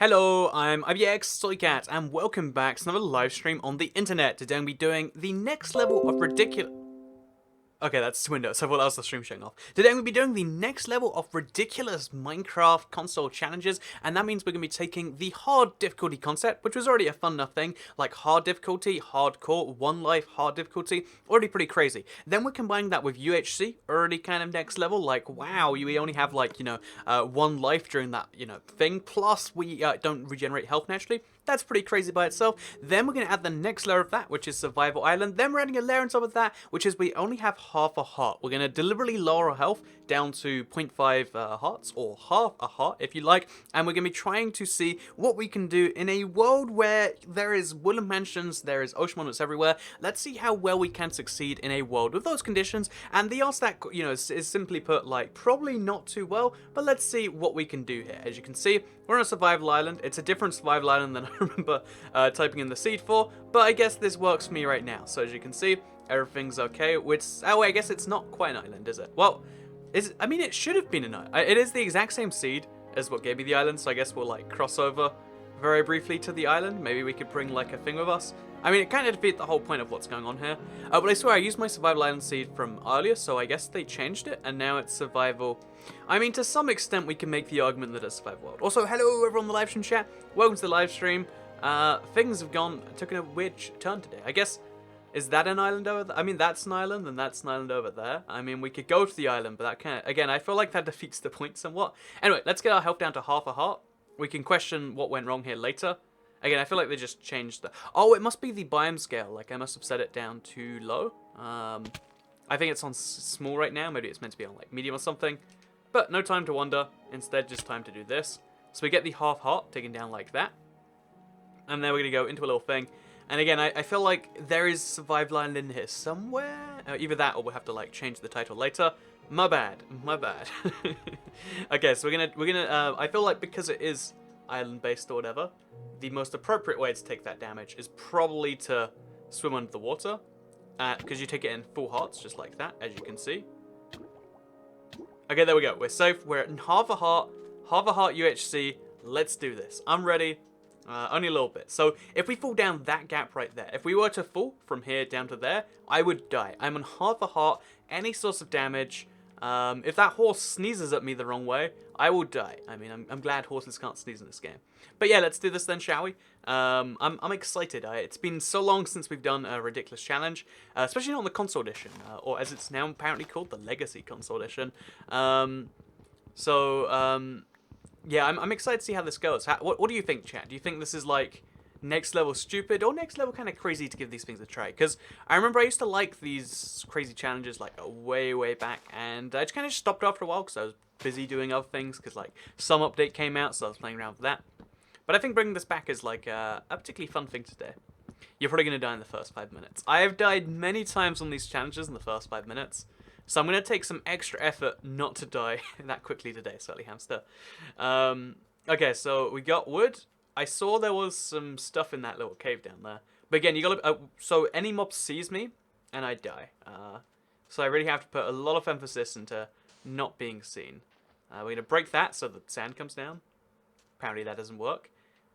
Hello, I'm IBX Soycat, and welcome back to another live stream on the internet. Today I'm be doing the next level of ridiculous. Okay, that's Windows. I thought that was the stream shutting off. Today I'm going to be doing the next level of ridiculous Minecraft console challenges, and that means we're going to be taking the hard difficulty concept, which was already a fun enough thing, like hard difficulty, hardcore, one life, hard difficulty, already pretty crazy. Then we're combining that with UHC, already kind of next level, like wow, we only have like, one life during that, thing, plus we don't regenerate health naturally. That's pretty crazy by itself. Then we're going to add the next layer of that, which is Survival Island. Then we're adding a layer on top of that, which is we only have half a heart. We're going to deliberately lower our health down to 0.5 hearts, or half a heart if you like. And we're going to be trying to see what we can do in a world where there is woodland mansions, there is ocean monuments everywhere. Let's see how well we can succeed in a world with those conditions. And the answer that, is simply put, like, probably not too well. But let's see what we can do here. As you can see, we're on a survival island. It's a different survival island than I remember typing in the seed for, but I guess this works for me right now. So as you can see, everything's okay. I guess it's not quite an island, is it? Well, it should have been an island. It is the exact same seed as what gave me the island, so I guess we'll like cross over very briefly to the island. Maybe we could bring like a thing with us. I mean, it kind of defeats the whole point of what's going on here. But I swear I used my survival island seed from earlier, so I guess they changed it, and now it's survival. I mean, to some extent, we can make the argument that it's a survival world. Also, hello everyone on the live stream chat. Welcome to the live stream. Things have taken a weird turn today. I guess, is that an island over there? I mean, that's an island, and that's an island over there. I mean, we could go to the island, but that kind of, again, I feel like that defeats the point somewhat. Anyway, let's get our health down to half a heart. We can question what went wrong here later. Again, I feel like they just changed the... Oh, it must be the biome scale. Like, I must have set it down too low. I think it's on small right now. Maybe it's meant to be on, like, medium or something. But no time to wonder. Instead, just time to do this. So we get the half heart taken down like that. And then we're going to go into a little thing. And again, I feel like there is Survival Island in here somewhere. Either that or we'll have to, like, change the title later. My bad. My bad. Okay, so we're gonna I feel like because it is island-based or whatever, the most appropriate way to take that damage is probably to swim under the water, because you take it in full hearts, just like that, as you can see. Okay, there we go. We're safe. We're at half a heart UHC. Let's do this. I'm ready. Only a little bit. So if we fall down that gap right there, if we were to fall from here down to there, I would die. I'm on half a heart. Any source of damage. If that horse sneezes at me the wrong way, I will die. I mean, I'm glad horses can't sneeze in this game. But yeah, let's do this then, shall we? I'm excited. It's been so long since we've done a ridiculous challenge, especially on the console edition, or as it's now apparently called, the Legacy console edition. Yeah, I'm excited to see how this goes. What do you think, chat? Do you think this is like next level stupid or next level kind of crazy to give these things a try? Because I remember I used to like these crazy challenges like way back, and I just kind of stopped after a while because I was busy doing other things, because like some update came out, so I was playing around with that. But I think bringing this back is like a particularly fun thing to do. You're probably going to die in the first 5 minutes. I have died many times on these challenges in the first 5 minutes, so I'm going to take some extra effort not to die that quickly today, Sally Hamster. Okay, so we got wood. I saw there was some stuff in that little cave down there. But again, you gotta... so any mob sees me, and I die. So I really have to put a lot of emphasis into not being seen. We're gonna break that so the sand comes down. Apparently that doesn't work.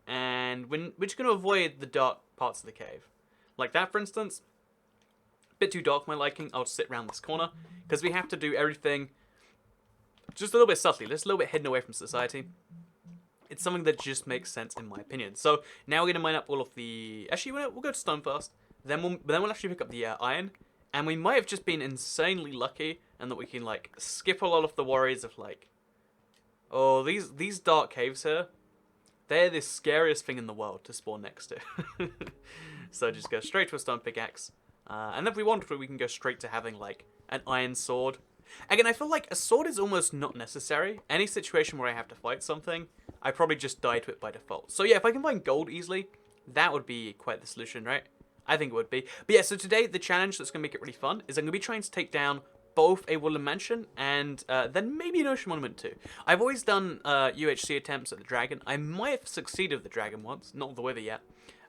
And we're just gonna avoid the dark parts of the cave. Like that, for instance. A bit too dark for my liking. I'll just sit around this corner. Because we have to do everything just a little bit subtly. Just a little bit hidden away from society. It's something that just makes sense in my opinion. So now we're gonna mine up all of the. Actually, we'll go to stone first. Then we'll actually pick up the iron, and we might have just been insanely lucky, and that we can like skip a lot of the worries of like, oh, these dark caves here. They're the scariest thing in the world to spawn next to. So just go straight to a stone pickaxe, and if we want to, we can go straight to having like an iron sword. Again, I feel like a sword is almost not necessary. Any situation where I have to fight something, I probably just die to it by default. So yeah, if I can find gold easily, that would be quite the solution, right? I think it would be. But yeah, so today, the challenge that's going to make it really fun is I'm going to be trying to take down both a woodland mansion and then maybe an ocean monument too. I've always done UHC attempts at the dragon. I might have succeeded with the dragon once, not the wither yet.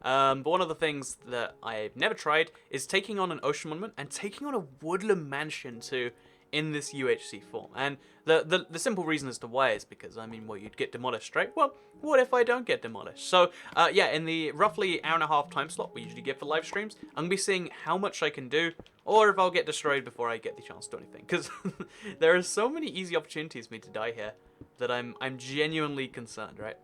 But one of the things that I've never tried is taking on an ocean monument and taking on a woodland mansion too in this UHC form. And the simple reason as to why is because, I mean, well, you'd get demolished, right? Well, what if I don't get demolished? So, yeah, in the roughly hour and a half time slot we usually get for live streams, I'm going to be seeing how much I can do, or if I'll get destroyed before I get the chance to do anything. Because there are so many easy opportunities for me to die here that I'm genuinely concerned, right?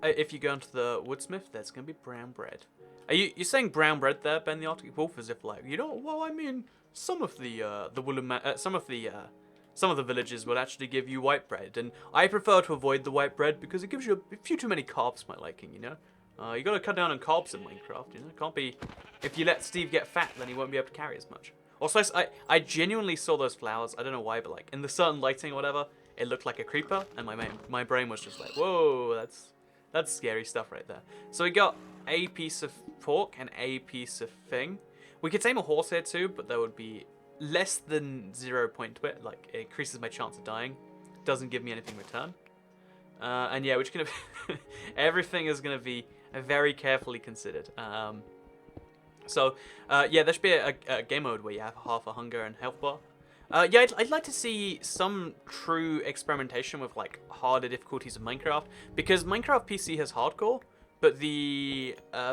If you go into the woodsmith, there's going to be brown bread. You're saying brown bread there, Ben the Arctic Wolf, as if like, you know, well, I mean, some of the woodland, some of the villages will actually give you white bread, and I prefer to avoid the white bread because it gives you a few too many carbs, my liking, you know. You got to cut down on carbs in Minecraft, you know. It can't be, if you let Steve get fat, then he won't be able to carry as much. Also, I genuinely saw those flowers. I don't know why, but like in the certain lighting or whatever, it looked like a creeper, and my brain was just like, whoa, that's scary stuff right there. So we got a piece of pork and a piece of thing. We could tame a horse here too, but there would be less than 0 point to it. Like, it increases my chance of dying. Doesn't give me anything in return. And yeah, which gonna be everything is gonna be very carefully considered. Yeah, there should be a game mode where you have half a hunger and health bar. Yeah, I'd like to see some true experimentation with like harder difficulties of Minecraft, because Minecraft PC has hardcore, but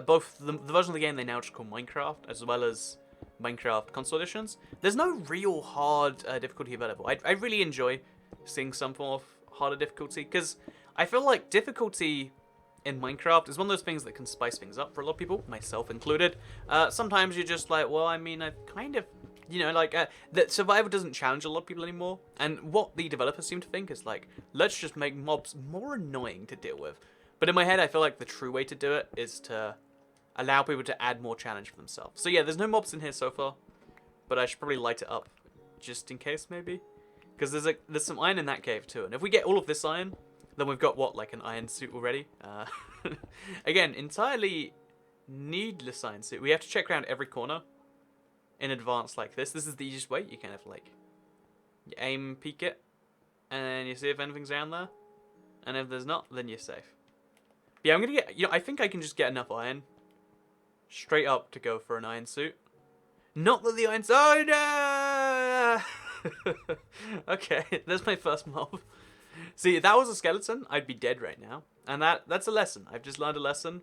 both the version of the game they now just call Minecraft, as well as Minecraft console editions, there's no real hard difficulty available. I really enjoy seeing some form of harder difficulty, because I feel like difficulty in Minecraft is one of those things that can spice things up for a lot of people, myself included. Sometimes you're just like, well, I mean, I've kind of, you know, like, that survival doesn't challenge a lot of people anymore, and what the developers seem to think is like, let's just make mobs more annoying to deal with. But in my head, I feel like the true way to do it is to allow people to add more challenge for themselves. So yeah, there's no mobs in here so far, but I should probably light it up just in case, maybe, because there's some iron in that cave too, and if we get all of this iron, then we've got what, like an iron suit already. Again, entirely needless iron suit. We have to check around every corner in advance like this. This is the easiest way. You kind of like, you aim, peek it, and then you see if anything's around there, and if there's not, then you're safe. But yeah, I'm gonna get, you know, I think I can just get enough iron straight up to go for an iron suit. Not that the iron, oh no! Okay, there's my first mob. See, if that was a skeleton, I'd be dead right now. And that's a lesson. I've just learned a lesson.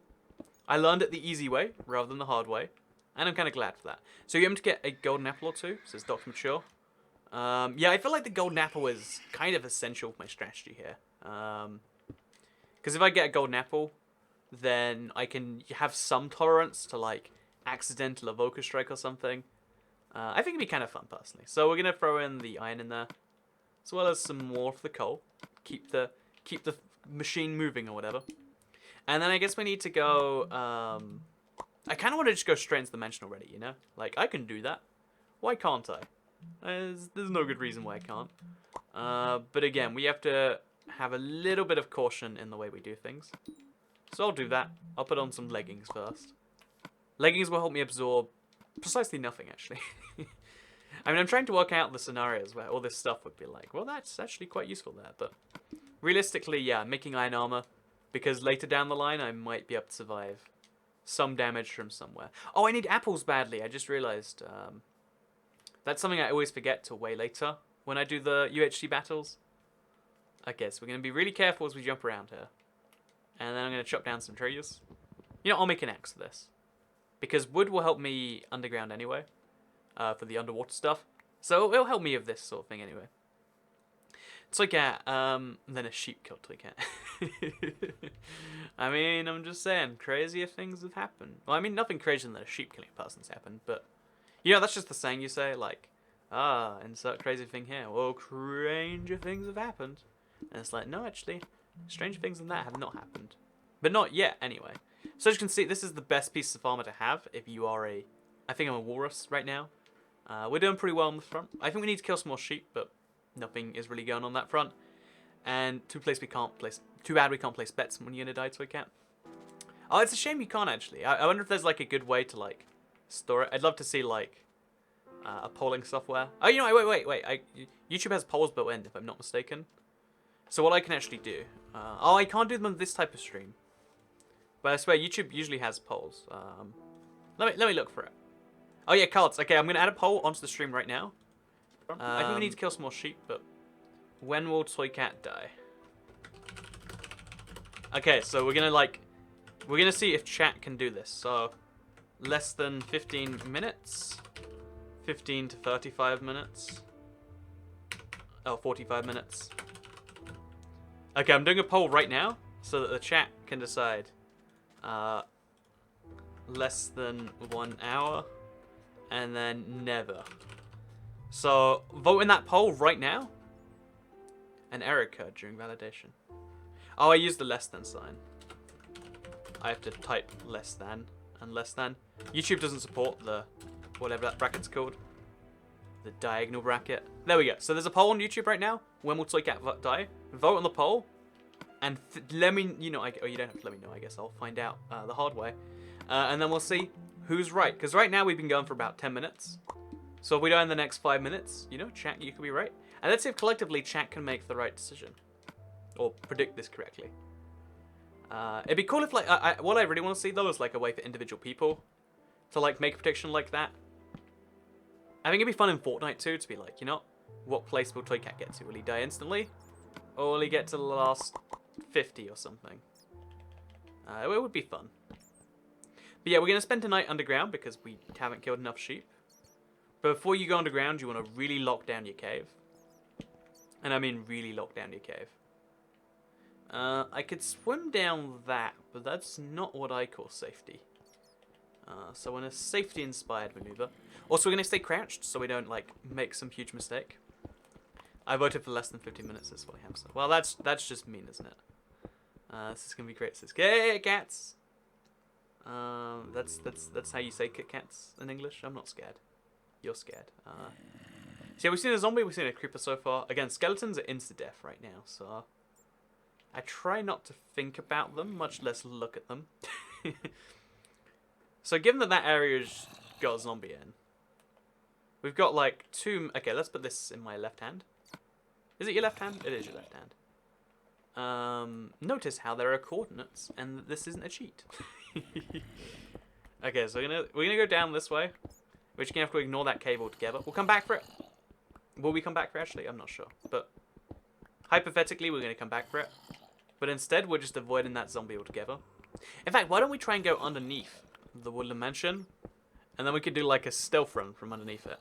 I learned it the easy way rather than the hard way. And I'm kind of glad for that. So you're able to get a golden apple or two, says Dr. Mature. Yeah, I feel like the golden apple is kind of essential for my strategy here. Because if I get a golden apple, then I can have some tolerance to, like, accidental Evoker strike or something. I think it'd be kind of fun, personally. So we're going to throw in the iron in there, as well as some more of the coal. Keep the machine moving or whatever. And then I guess we need to go, I kind of want to just go straight into the mansion already, you know? Like, I can do that. Why can't I? There's no good reason why I can't. But again, we have to have a little bit of caution in the way we do things. So I'll do that. I'll put on some leggings first. Leggings will help me absorb precisely nothing, actually. I mean, I'm trying to work out the scenarios where all this stuff would be like, well, that's actually quite useful there. But realistically, yeah, making iron armor, because later down the line, I might be able to survive some damage from somewhere. Oh, I need apples badly. I just realized that's something I always forget till way later when I do the UHC battles. Okay, so we're going to be really careful as we jump around here. And then I'm going to chop down some trees. You know, I'll make an axe for this, because wood will help me underground anyway. For the underwater stuff. So it'll help me with this sort of thing anyway. Toy cat, then a sheep killed toy cat. I mean, I'm just saying, crazier things have happened. Well, I mean, nothing crazier than a sheep killing a person's happened, but, you know, that's just the saying you say, like, insert crazy thing here. Well, stranger things have happened. And it's like, no, actually, stranger things than that have not happened. But not yet, anyway. So as you can see, this is the best piece of armor to have if you are I think I'm a walrus right now. We're doing pretty well on the front. I think we need to kill some more sheep, but nothing is really going on that front. And too bad we can't place bets when you're gonna die to a cat. Oh, it's a shame you can't actually. I wonder if there's like a good way to like store it. I'd love to see like a polling software. Oh, you know, wait. YouTube has polls built in, if I'm not mistaken. So what I can actually do. Oh, I can't do them on this type of stream. But I swear YouTube usually has polls. Let me look for it. Oh yeah, cards. Okay, I'm gonna add a poll onto the stream right now. I think we need to kill some more sheep, but when will Toy Cat die? Okay, so we're gonna see if chat can do this. So less than 15 minutes, 15 to 35 minutes. Oh, 45 minutes. Okay, I'm doing a poll right now so that the chat can decide. Less than 1 hour, and then never. So vote in that poll right now. An error occurred during validation. Oh, I used the less than sign. I have to type less than and less than. YouTube doesn't support the whatever that bracket's called. The diagonal bracket. There we go. So there's a poll on YouTube right now. When will Toy Cat die? Vote on the poll. And let me, you know, oh, you don't have to let me know. I guess I'll find out the hard way. And then we'll see who's right. Because right now we've been going for about 10 minutes. So if we die in the next 5 minutes, you know, chat, you could be right. And let's see if collectively chat can make the right decision. Or predict this correctly. It'd be cool if, like, what I really want to see, though, is, like, a way for individual people to, like, make a prediction like that. I think it'd be fun in Fortnite, too, to be like, you know, what place will Toy Cat get to? Will he die instantly? Or will he get to the last 50 or something? It would be fun. But yeah, we're going to spend tonight underground because we haven't killed enough sheep. But before you go underground, you want to really lock down your cave. And I mean really lock down your cave. I could swim down that, but that's not what I call safety. So in a safety-inspired maneuver. Also, we're going to stay crouched so we don't, like, make some huge mistake. I voted for less than 15 minutes, this way, Hamster. Well, that's just mean, isn't it? This is going to be great. It says, "Kit Kats!" That's how you say Kit Kats in English. I'm not scared. You're scared. So yeah, we've seen a zombie, we've seen a creeper so far. Again, skeletons are insta-death right now, so I try not to think about them, much less look at them. So given that that area's got a zombie in, we've got like two... Okay, let's put this in my left hand. Is it your left hand? It is your left hand. Notice how there are coordinates, and this isn't a cheat. Okay, so we're gonna go down this way. We're just gonna have to ignore that cave altogether. We'll come back for it. Will we come back for it, actually? I'm not sure. But hypothetically, we're gonna come back for it. But instead, we're just avoiding that zombie altogether. In fact, why don't we try and go underneath the woodland mansion? And then we could do like a stealth run from underneath it.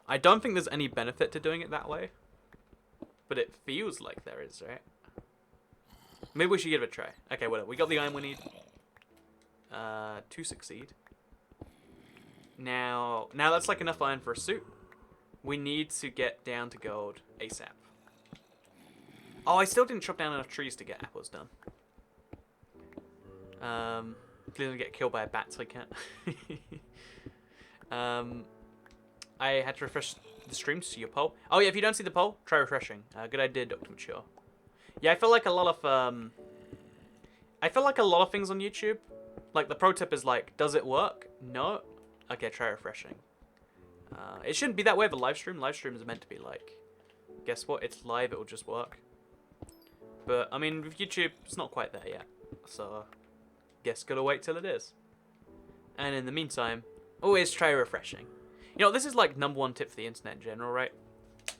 I don't think there's any benefit to doing it that way. But it feels like there is, right? Maybe we should give it a try. Okay, whatever. We got the iron we need to succeed. Now that's like enough iron for a suit. We need to get down to gold ASAP. Oh, I still didn't chop down enough trees to get apples done. Please don't get killed by a bat, so I can't. I had to refresh the stream to see your poll. Oh yeah, if you don't see the poll, try refreshing. Good idea, Dr. Mature. Yeah, I feel like a lot of things on YouTube, like the pro tip is like, does it work? No. Okay, try refreshing. It shouldn't be that way of a live stream. Live streams are meant to be like, guess what? It's live. It will just work. But I mean, with YouTube, it's not quite there yet. So, guess gotta wait till it is. And in the meantime, always try refreshing. You know, this is like #1 tip for the internet in general, right?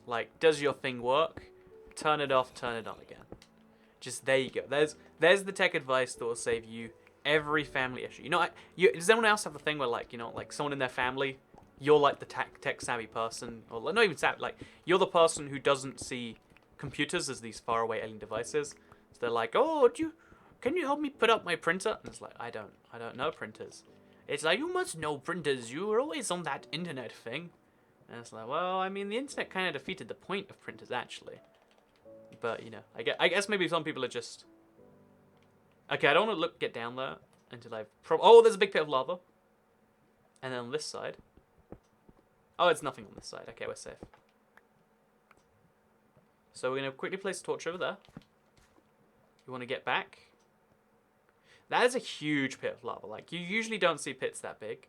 Like, does your thing work? Turn it off, turn it on again. Just there you go. There's the tech advice that will save you every family issue. You know, does anyone else have the thing where, like, you know, like someone in their family, you're like the tech savvy person, or not even savvy, like you're the person who doesn't see computers as these faraway alien devices. So they're like, oh, can you help me put up my printer? And it's like, I don't know printers. It's like, you must know printers. You were always on that internet thing. And it's like, well, I mean, the internet kind of defeated the point of printers, actually. But, you know, I guess maybe some people are just... Okay, I don't want to get down there until I've... Oh, there's a big pit of lava. And then on this side... Oh, it's nothing on this side. Okay, we're safe. So we're going to quickly place a torch over there. You want to get back. That is a huge pit of lava. Like, you usually don't see pits that big.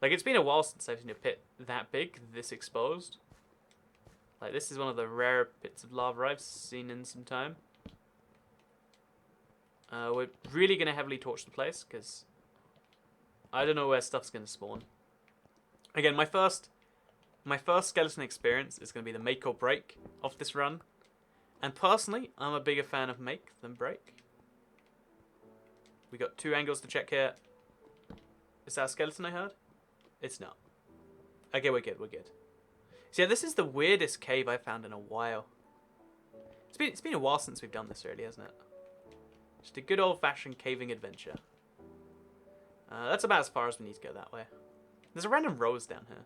Like, it's been a while since I've seen a pit that big, this exposed. Like, this is one of the rare pits of lava I've seen in some time. We're really going to heavily torch the place, because I don't know where stuff's going to spawn. Again, my first skeleton experience is going to be the make or break of this run. And personally, I'm a bigger fan of make than break. We got 2 angles to check here. Is that a skeleton I heard? It's not. Okay, we're good, we're good. So yeah, this is the weirdest cave I've found in a while. It's been a while since we've done this really, hasn't it? Just a good old-fashioned caving adventure. That's about as far as we need to go that way. There's a random rose down here.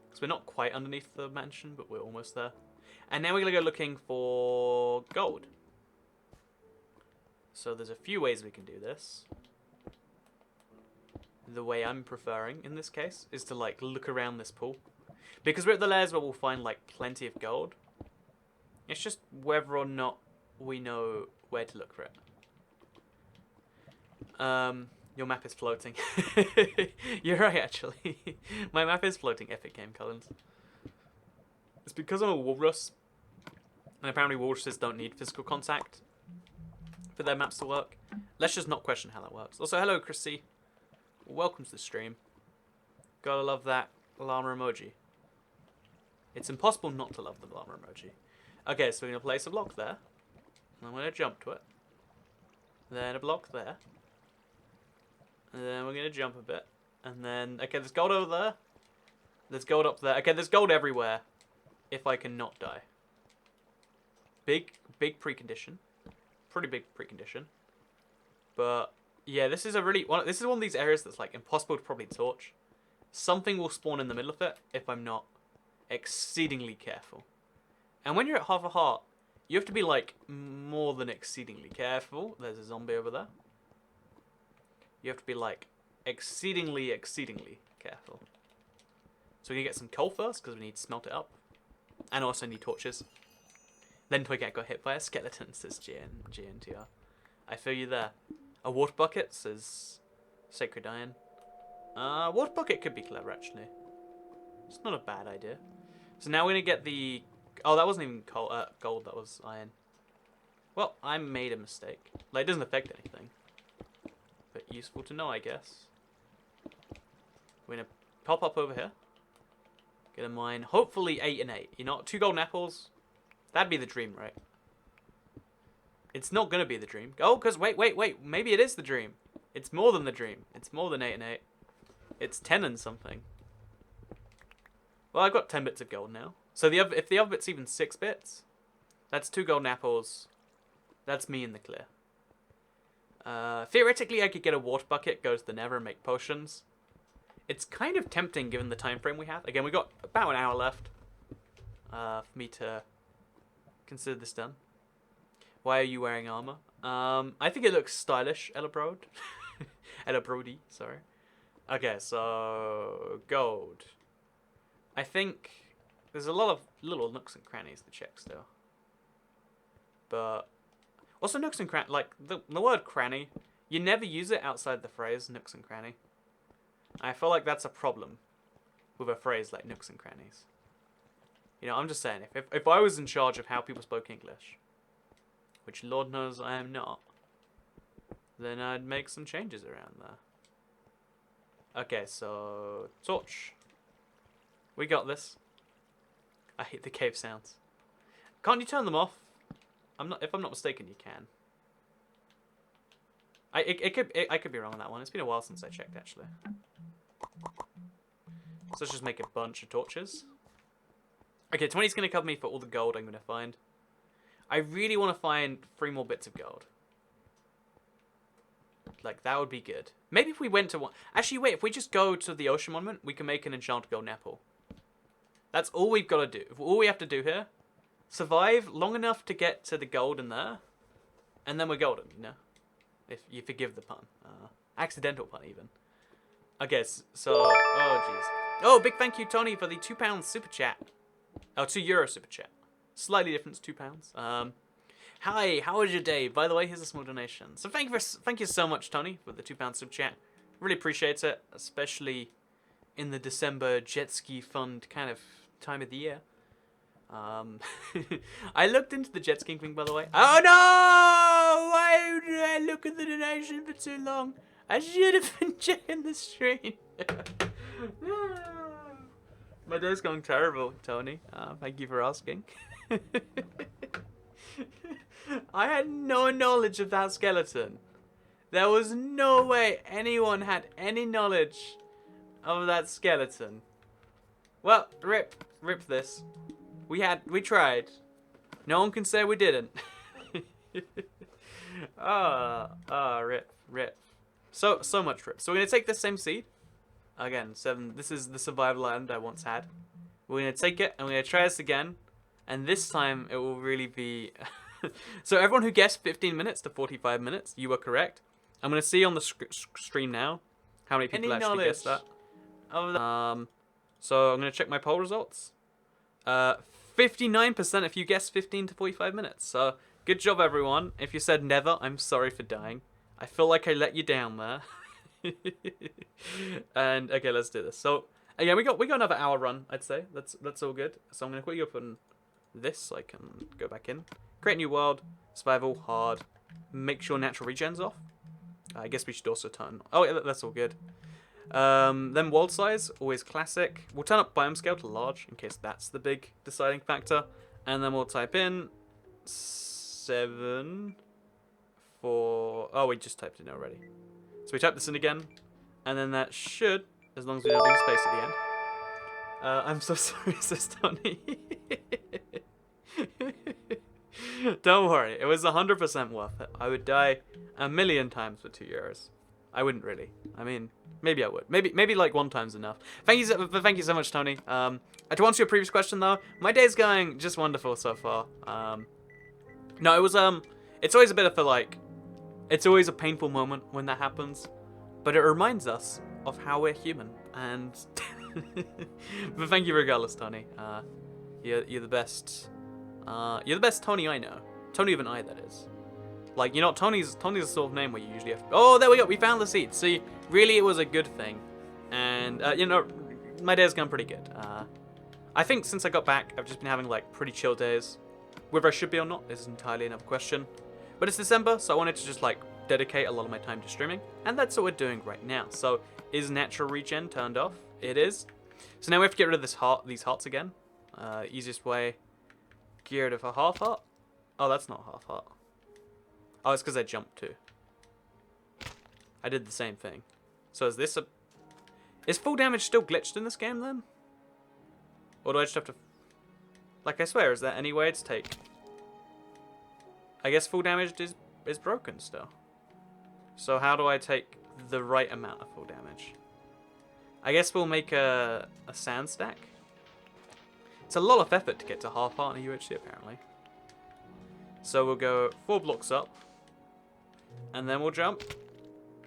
Because we're not quite underneath the mansion, but we're almost there. And now we're going to go looking for gold. So there's a few ways we can do this. The way I'm preferring in this case is to like look around this pool. Because we're at the layers where we'll find like plenty of gold. It's just whether or not we know where to look for it. Your map is floating. You're right, actually. My map is floating. Epic game, Collins. It's because I'm a walrus. And apparently walruses don't need physical contact for their maps to work. Let's just not question how that works. Also, hello, Chrissy. Welcome to the stream. Gotta love that llama emoji. It's impossible not to love the llama emoji. Okay, so we're going to place a block there. I'm going to jump to it. Then a block there. And then we're going to jump a bit. And then, okay, there's gold over there. There's gold up there. Okay, there's gold everywhere. If I can not die. Big precondition. Pretty big precondition. But, yeah, this is this is one of these areas that's, like, impossible to probably torch. Something will spawn in the middle of it if I'm not exceedingly careful. And when you're at half a heart, you have to be, like, more than exceedingly careful. There's a zombie over there. You have to be, like, exceedingly careful. So we can get some coal first, because we need to smelt it up. And also need torches. Then Toycat got hit by a skeleton, says GNTR. I feel you there. A water bucket, says Sacred Iron. Water bucket could be clever, actually. It's not a bad idea. So now we're going to get the... Oh, that wasn't even gold, that was iron. Well, I made a mistake. Like, it doesn't affect anything. But useful to know, I guess. We're going to pop up over here. Get a mine. Hopefully 8 and 8. You know, 2 golden apples. That'd be the dream, right? It's not going to be the dream. Oh, because wait. Maybe it is the dream. It's more than the dream. It's more than 8 and 8. It's 10 and something. Well, I've got 10 bits of gold now. So if the other bit's even 6 bits, that's 2 golden apples. That's me in the clear. Theoretically, I could get a water bucket, go to the nether and make potions. It's kind of tempting given the time frame we have. Again, we got about an hour left for me to consider this done. Why are you wearing armor? I think it looks stylish, Ella Brode. Ella Brody, sorry. Okay, so gold. I think there's a lot of little nooks and crannies to check still. But also nooks and crannies, like the word cranny, you never use it outside the phrase nooks and cranny. I feel like that's a problem with a phrase like nooks and crannies. You know, I'm just saying, if I was in charge of how people spoke English, which Lord knows I am not, then I'd make some changes around there. Okay, so torch. We got this. I hate the cave sounds. Can't you turn them off? If I'm not mistaken, you can. I could be wrong on that one. It's been a while since I checked, actually. So let's just make a bunch of torches. Okay, 20's going to cover me for all the gold I'm going to find. I really want to find 3 more bits of gold. Like, that would be good. Maybe if we went to one... Actually, wait, if we just go to the ocean monument, we can make an enchanted golden apple. That's all we've got to do. All we have to do here, survive long enough to get to the gold in there, and then we're golden, you know? If you forgive the pun. Accidental pun, even. Okay, so... Oh, jeez. Oh, big thank you, Tony, for the £2 super chat. Oh, €2 super chat. Slightly different, it's £2. Hi, how was your day? By the way, here's a small donation. So thank you so much, Tony, for the £2 super chat. Really appreciate it, especially in the December jet ski fund kind of time of the year. I looked into the jet skiing thing, by the way. Oh no! Why did I look at the donation for too long? I should have been checking the stream. My day's going terrible, Tony. Thank you for asking. I had no knowledge of that skeleton. There was no way anyone had any knowledge of that skeleton. Well, rip this. We tried. No one can say we didn't. Rip. So much rip. So we're gonna take this same seed. Again, 7. This is the survival island I once had. We're gonna take it and we're gonna try this again. And this time it will really be... So everyone who guessed 15 minutes to 45 minutes, you were correct. I'm gonna see on the stream now how many people actually guessed that. So I'm gonna check my poll results. 59% if you guessed 15 to 45 minutes. So good job, everyone. If you said never, I'm sorry for dying. I feel like I let you down there. And okay, let's do this. So again, we got another hour run, I'd say. That's all good. So I'm gonna quickly open this so I can go back in. Create new world, survival, hard. Make sure natural regen's off. I guess we should also turn. Oh, yeah, that's all good. Then world size, always classic. We'll turn up biome scale to large in case that's the big deciding factor. And then we'll type in 7, 4. Oh, we just typed it in already. So we type this in again, and then that should, as long as we don't leave space at the end. I'm so sorry, says Tony. Don't worry, it was 100% worth it. I would die a million times for €2. I wouldn't really. I mean, maybe I would. Maybe like 1 time's enough. Thank you so much, Tony. To answer your previous question though, my day's going just wonderful so far. No, it was it's always a bit of a like, it's always a painful moment when that happens, but it reminds us of how we're human. And but thank you regardless, Tony. You're the best. You're the best Tony I know. Tony of an I, that is. Like, you know, Tony's the sort of name where you usually have to... Oh, there we go. We found the seed. See, really, it was a good thing. And, you know, my day's gone pretty good. I think since I got back, I've just been having, like, pretty chill days. Whether I should be or not is entirely another question. But it's December, so I wanted to just, like, dedicate a lot of my time to streaming. And that's what we're doing right now. So, is natural regen turned off? It is. So now we have to get rid of these hearts again. Easiest way... Get rid of a half heart? Oh, that's not half heart. Oh, it's because I jumped too. I did the same thing. So is this a... Is full damage still glitched in this game then? Or do I just have to... Like, I swear, is there any way to take... I guess full damage is broken still. So how do I take the right amount of full damage? I guess we'll make a sand stack. It's a lot of effort to get to half heart in a UHC apparently. So we'll go 4 blocks up. And then we'll jump.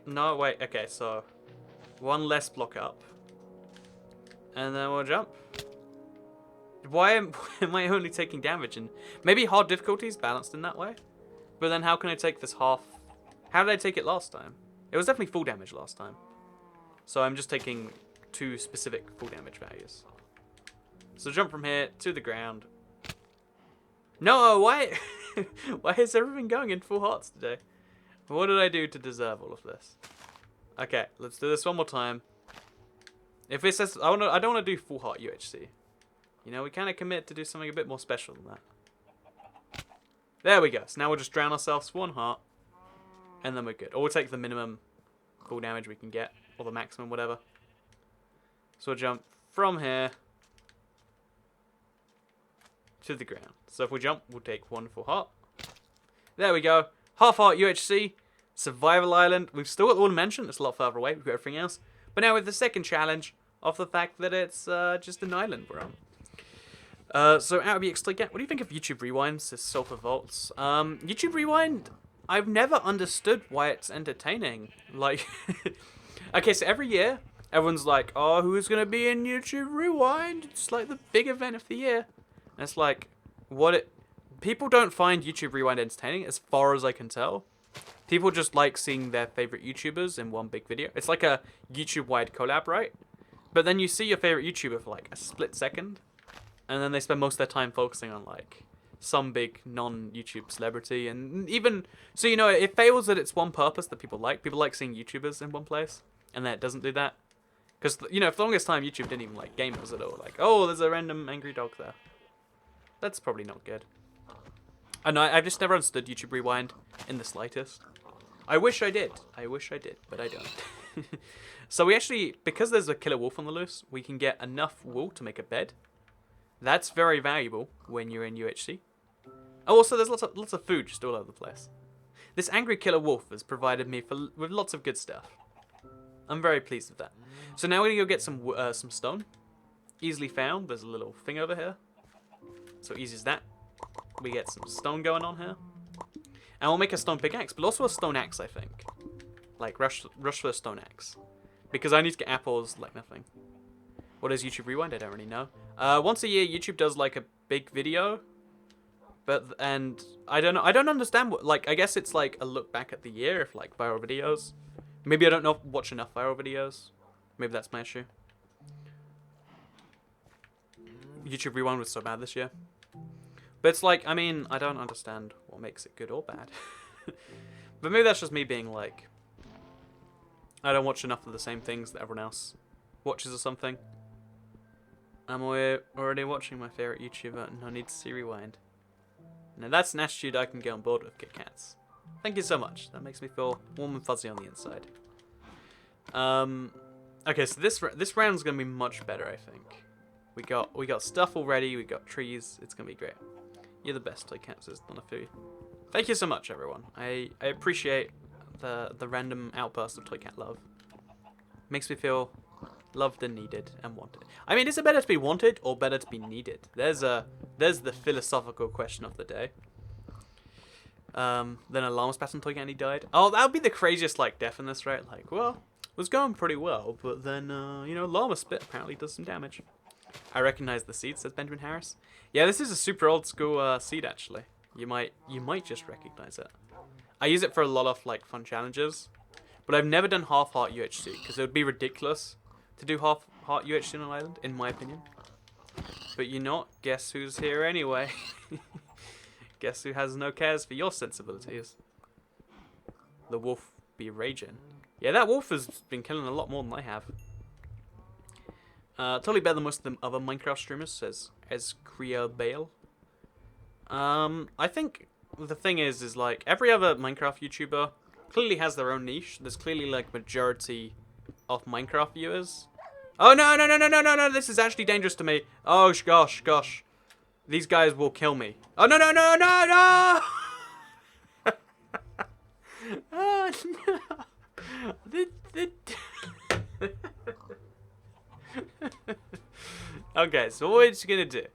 No, wait, okay, so 1 less block up. And then we'll jump. Why am I only taking damage? And maybe hard difficulty is balanced in that way. But then how can I take this half? How did I take it last time? It was definitely full damage last time. So I'm just taking 2 specific full damage values. So jump from here to the ground. No, why? Why is everything going in full hearts today? What did I do to deserve all of this? Okay, let's do this one more time. If it says I don't want to do full heart UHC. You know, we kind of commit to do something a bit more special than that. There we go. So now we'll just drown ourselves for 1 heart, and then we're good. Or we'll take the minimum full damage we can get, or the maximum, whatever. So we'll jump from here to the ground. So if we jump, we'll take 1 full heart. There we go. Half heart UHC, survival island. We've still got the one mentioned. It's a lot further away. We've got everything else. But now with the second challenge of the fact that it's just an island we're on. So out of the what do you think of YouTube Rewinds? This Sulfur Vaults. YouTube Rewind, I've never understood why it's entertaining. Like, okay, so every year, everyone's like, oh, who's going to be in YouTube Rewind? It's like the big event of the year. And it's like, people don't find YouTube Rewind entertaining, as far as I can tell. People just like seeing their favorite YouTubers in one big video. It's like a YouTube-wide collab, right? But then you see your favorite YouTuber for like a split second, and then they spend most of their time focusing on like some big non-YouTube celebrity, and even so, you know, it fails at its one purpose that people like. People like seeing YouTubers in one place, and then it doesn't do that. Because, you know, for the longest time, YouTube didn't even like gamers at all. Like, oh, there's a random angry dog there. That's probably not good. And I've just never understood YouTube Rewind in the slightest. I wish I did. I wish I did, but I don't. So we actually, because there's a killer wolf on the loose, we can get enough wool to make a bed. That's very valuable when you're in UHC. Oh, also, there's lots of food just all over the place. This angry killer wolf has provided me with lots of good stuff. I'm very pleased with that. So now we're gonna go get some stone. Easily found. There's a little thing over here. So easy as that. We get some stone going on here. And we'll make a stone pickaxe, but also a stone axe, I think. Like, rush for a stone axe. Because I need to get apples like nothing. What is YouTube Rewind? I don't really know. Once a year, YouTube does, like, a big video. And I don't know. I don't understand what, like, I guess it's, like, a look back at the year if, like, viral videos. Maybe I don't watch enough viral videos. Maybe that's my issue. YouTube Rewind was so bad this year. But it's like, I mean, I don't understand what makes it good or bad. But maybe that's just me being like, I don't watch enough of the same things that everyone else watches or something. I'm already watching my favourite YouTuber, no need to see Rewind. Now that's an attitude I can get on board with, Kit Kats. Thank you so much. That makes me feel warm and fuzzy on the inside. Okay, so this round's gonna be much better, I think. We got stuff already. We got trees. It's gonna be great. You're the best, Toy Cat says Donafu. Thank you so much, everyone. I appreciate the random outburst of Toy Cat love. Makes me feel loved and needed and wanted. I mean, is it better to be wanted or better to be needed? There's the philosophical question of the day. Then a llama spat on Toy Cat and he died. Oh, that would be the craziest like death in this, right? Like, well, it was going pretty well, but then you know, llama spit apparently does some damage. I recognize the seed, says Benjamin Harris. Yeah, this is a super old school seed actually. You might just recognize it. I use it for a lot of like fun challenges, but I've never done half heart UHC because it would be ridiculous to do half heart UHC on an island, in my opinion. But you know what? Guess who's here anyway? Guess who has no cares for your sensibilities? The wolf be raging. Yeah, that wolf has been killing a lot more than I have. Totally better than most of the other Minecraft streamers, says Ezcrea Bale. I think the thing is like every other Minecraft YouTuber clearly has their own niche. There's clearly like majority of Minecraft viewers. Oh no! This is actually dangerous to me. Oh gosh. These guys will kill me. Oh no! Oh no! Okay, so what we're just gonna do?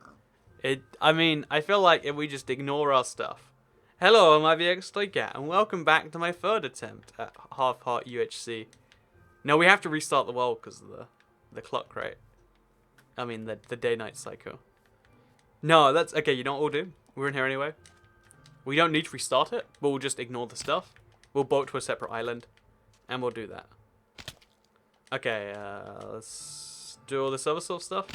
I mean, I feel like if we just ignore our stuff. Hello, I'm IVX and welcome back to my third attempt at Half Heart UHC. No, we have to restart the world because of the clock, right? I mean, the day-night cycle. No, that's okay. You know what we'll do? We're in here anyway. We don't need to restart it, but we'll just ignore the stuff. We'll boat to a separate island, and we'll do that. Okay, let's do all this other sort of stuff.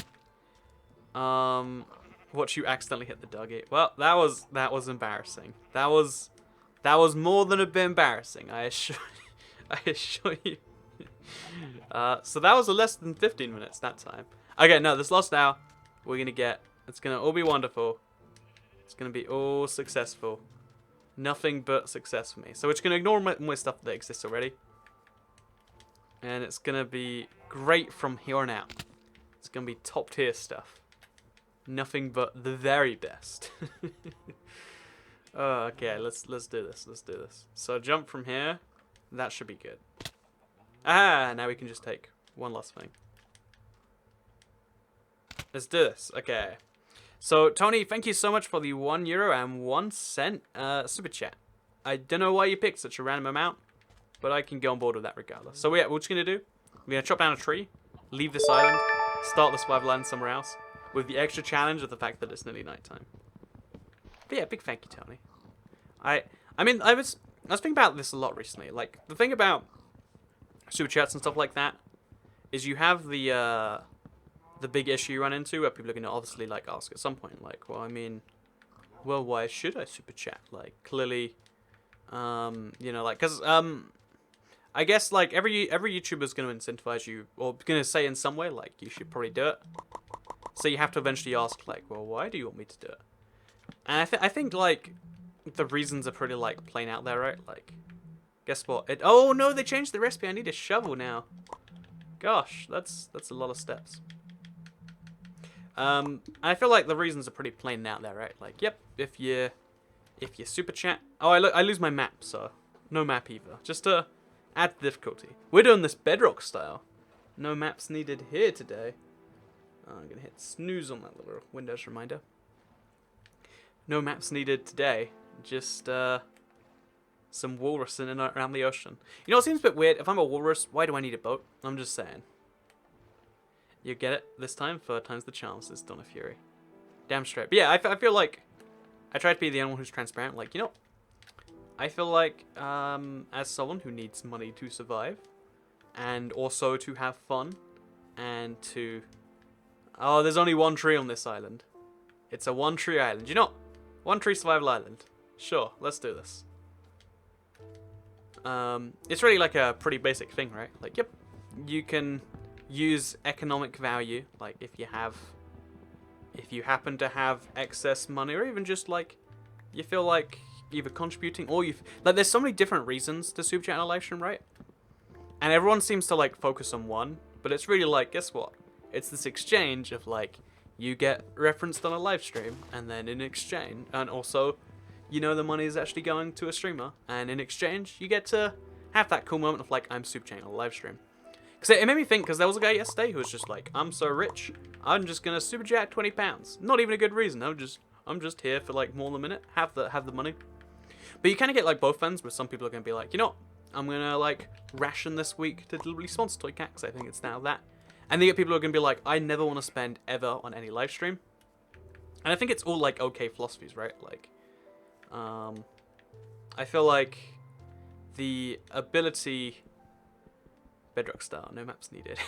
Watch you accidentally hit the doggy. Well, that was embarrassing. That was more than a bit embarrassing. I assure you. So that was less than 15 minutes that time. Okay, no, this last hour, we're gonna get. It's gonna all be wonderful. It's gonna be all successful. Nothing but success for me. So we're just gonna ignore my stuff that exists already. And it's gonna be great from here on out. It's gonna be top tier stuff. Nothing but the very best. Okay, let's do this. Let's do this. So jump from here. That should be good. Ah, now we can just take one last thing. Let's do this. Okay. So Tony, thank you so much for the €1.01 super chat. I don't know why you picked such a random amount, but I can get on board with that regardless. So yeah, we're just gonna do. We're gonna chop down a tree, leave this island, start the survival island somewhere else, with the extra challenge of the fact that it's nearly nighttime. But yeah, big thank you, Tony. I mean, I was thinking about this a lot recently. Like the thing about super chats and stuff like that is you have the big issue you run into where people are going to obviously like ask at some point, like, well, I mean, well, why should I super chat? Like, clearly, you know, like, because I guess like every YouTuber's going to incentivize you, or going to say in some way like you should probably do it. So you have to eventually ask like, well, why do you want me to do it? And I think like the reasons are pretty like plain out there, right? Like, guess what? Oh no, they changed the recipe. I need a shovel now. Gosh, that's a lot of steps. I feel like the reasons are pretty plain out there, right? Like, yep, if you super chat. Oh, I lose my map, so no map either. Just to add difficulty. We're doing this bedrock style. No maps needed here today. Oh, I'm gonna hit snooze on that little Windows reminder. No maps needed today. Just some walrus in and around the ocean. You know, it seems a bit weird. If I'm a walrus, why do I need a boat? I'm just saying. You get it this time? 4 times the chance, says Donna Fury. Damn straight. But yeah, I feel like I try to be the only one who's transparent. Like, you know, I feel like as someone who needs money to survive and also to have fun and to... Oh, there's only one tree on this island. It's a one tree island. You know, one tree survival island. Sure, let's do this. It's really like a pretty basic thing, right? Like, yep, you can use economic value, like if you happen to have excess money, or even just like you feel like either contributing or like there's so many different reasons to super chat in a live stream, right? And everyone seems to like focus on one, but it's really like, guess what? It's this exchange of like you get referenced on a live stream, and then in exchange, and also, you know, the money is actually going to a streamer, and in exchange you get to have that cool moment of like, I'm super chatting on a live stream. Because it made me think, because there was a guy yesterday who was just like, I'm so rich, I'm just gonna super chat £20. Not even a good reason. I'm just here for like more than a minute, have the money. But you kind of get like both ends, where some people are gonna be like, you know, I'm gonna like ration this week to deliberately sponsor Toy Cat, because I think it's now that. And then you get people who are gonna be like, I never want to spend ever on any live stream. And I think it's all like okay philosophies, right? Like, I feel like the ability. Bedrock style, no maps needed.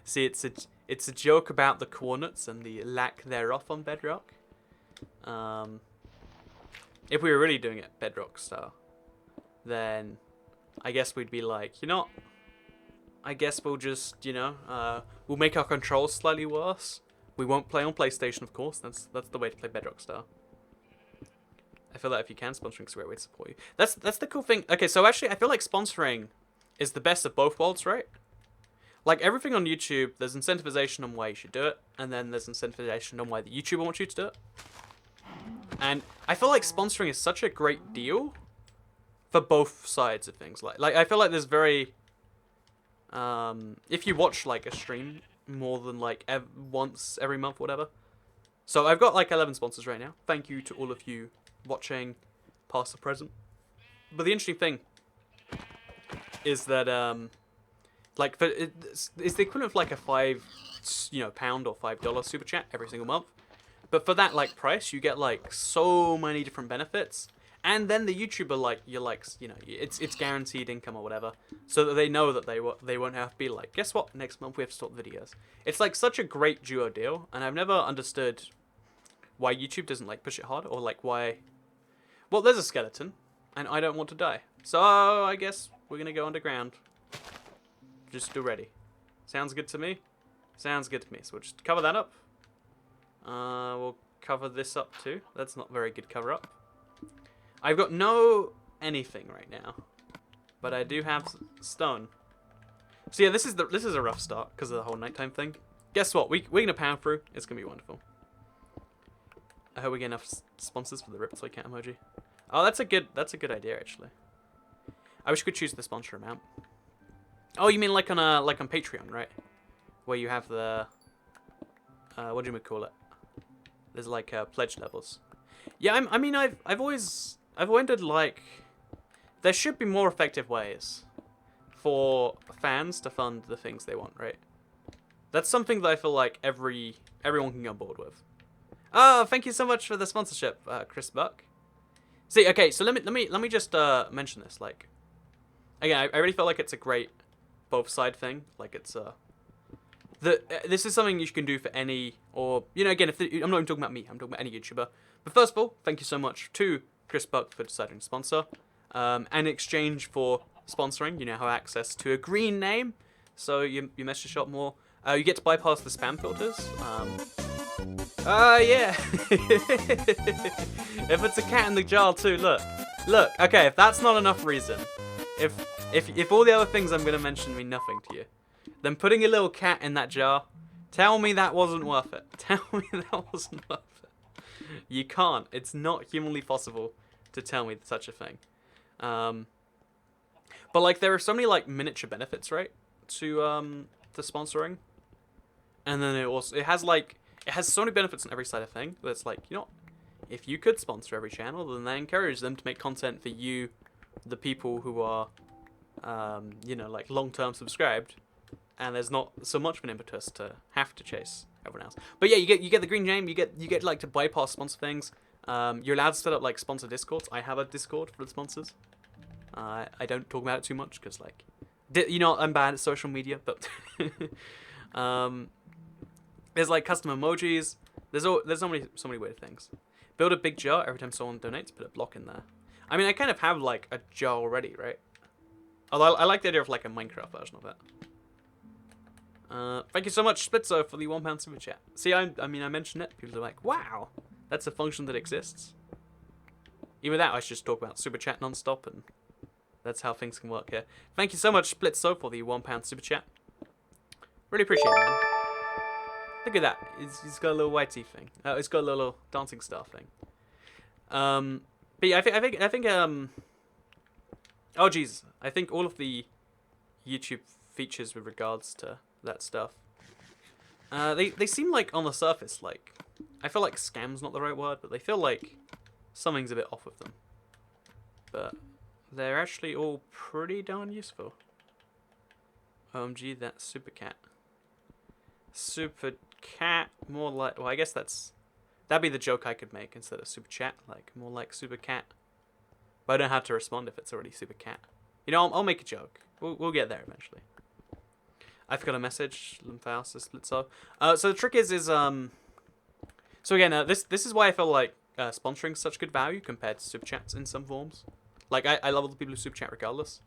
See, it's a joke about the coordinates and the lack thereof on Bedrock. If we were really doing it Bedrock style, then I guess we'd be like, you know, I guess we'll just, you know, we'll make our controls slightly worse. We won't play on PlayStation, of course. That's the way to play Bedrock style. I feel that if you can, sponsoring's a great way to support you. That's the cool thing. Okay, so actually, I feel like sponsoring is the best of both worlds, right? Like everything on YouTube, there's incentivization on why you should do it, and then there's incentivization on why the YouTuber wants you to do it. And I feel like sponsoring is such a great deal for both sides of things. Like I feel like there's very, if you watch like a stream more than like once every month or whatever. So I've got like 11 sponsors right now. Thank you to all of you watching, past or present. But the interesting thing is that like it's the equivalent of like a £5 or $5 super chat every single month, but for that like price you get like so many different benefits, and then the YouTuber like it's guaranteed income or whatever, so that they know that they won't have to be like, guess what, next month we have to stop videos. It's like such a great duo deal, and I've never understood why YouTube doesn't like push it hard, or like why. Well, there's a skeleton and I don't want to die, so I guess we're gonna go underground. Just do ready. Sounds good to me. Sounds good to me. So we'll just cover that up. We'll cover this up too. That's not very good cover up. I've got no anything right now, but I do have stone. So yeah, this is a rough start because of the whole nighttime thing. Guess what? We're gonna power through. It's gonna be wonderful. I hope we get enough sponsors for the Rip Toy Cat emoji. Oh, that's a good idea actually. I wish we could choose the sponsor amount. Oh, you mean like on Patreon, right? Where you have the what do you call it? There's like pledge levels. Yeah, I mean I've wondered like there should be more effective ways for fans to fund the things they want, right? That's something that I feel like everyone can get on board with. Oh, thank you so much for the sponsorship, Chris Buck. See, okay, so let me just mention this. Like, again, I really feel like it's a great both side thing. Like, it's this is something you can do for any, or again, I'm not even talking about me. I'm talking about any YouTuber. But first of all, thank you so much to Chris Buck for deciding to sponsor. And in exchange for sponsoring, you now have access to a green name, so you message shop more. You get to bypass the spam filters. Yeah. If it's a cat in the jar too, look. Okay, if that's not enough reason, if all the other things I'm gonna mention mean nothing to you, then putting a little cat in that jar, tell me that wasn't worth it. Tell me that wasn't worth it. You can't. It's not humanly possible to tell me such a thing. But like there are so many like miniature benefits, right, to sponsoring, and then it has so many benefits on every side of thing that it's like, you know, if you could sponsor every channel, then they encourage them to make content for you, the people who are, you know, like long-term subscribed, and there's not so much of an impetus to have to chase everyone else. But yeah, you get the green name, you get like to bypass sponsor things. You're allowed to set up like sponsor discords. I have a discord for the sponsors. I don't talk about it too much because like, you know, I'm bad at social media, but there's like custom emojis. There's so many weird things. Build a big jar every time someone donates. Put a block in there. I mean, I kind of have like a jar already, right? Although I like the idea of like a Minecraft version of it. Thank you so much, Spitzo, for the £1 super chat. See, I mean, I mentioned it. People are like, wow, that's a function that exists. Even that, I should just talk about super chat non-stop, and that's how things can work here. Thank you so much, Splitzo, for the £1 super chat. Really appreciate it, man. Look at that. He's got a little whitey thing. It's got a little dancing star thing. But yeah, I think oh jeez, I think all of the YouTube features with regards to that stuff, they seem like on the surface, like, I feel like scam's not the right word, but they feel like something's a bit off with them. But they're actually all pretty darn useful. OMG, that super cat. Super cat, more like, well, I guess that'd be the joke I could make instead of super chat, like more like super cat. But I don't have to respond if it's already super cat. You know, I'll make a joke. We'll get there eventually. I've got a message. Lymphaus is split so. So the trick is so again, this is why I feel like sponsoring is such good value compared to super chats in some forms. Like I love all the people who super chat regardless.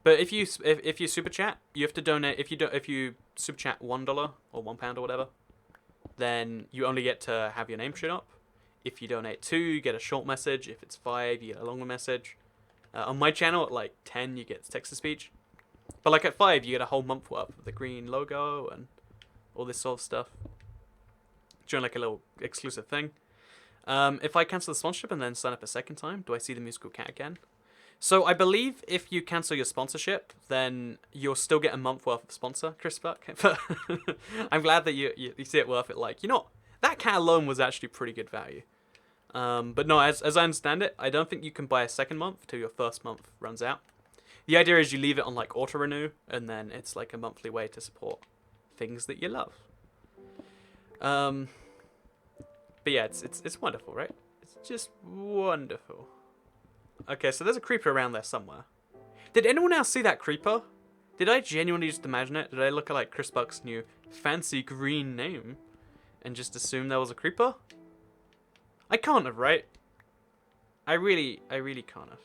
But if you super chat, you have to donate. If you super chat $1 or £1 or whatever, then you only get to have your name shown up. If you donate 2, you get a short message. If it's 5, you get a longer message. On my channel, at like 10, you get text to speech. But like at 5, you get a whole month worth of the green logo and all this sort of stuff. During like a little exclusive thing. If I cancel the sponsorship and then sign up a second time, do I see the musical cat again? So I believe if you cancel your sponsorship, then you'll still get a month worth of sponsor, Chris Buck. But I'm glad that you see it worth it. Like, you know, that cat alone was actually pretty good value. But no, as I understand it, I don't think you can buy a second month till your first month runs out. The idea is you leave it on like auto renew, and then it's like a monthly way to support things that you love. But yeah, it's wonderful, right? It's just wonderful. Okay, so there's a creeper around there somewhere. Did anyone else see that creeper? Did I genuinely just imagine it? Did I look at like Chris Buck's new fancy green name and just assume there was a creeper? I can't have, right? I really can't have.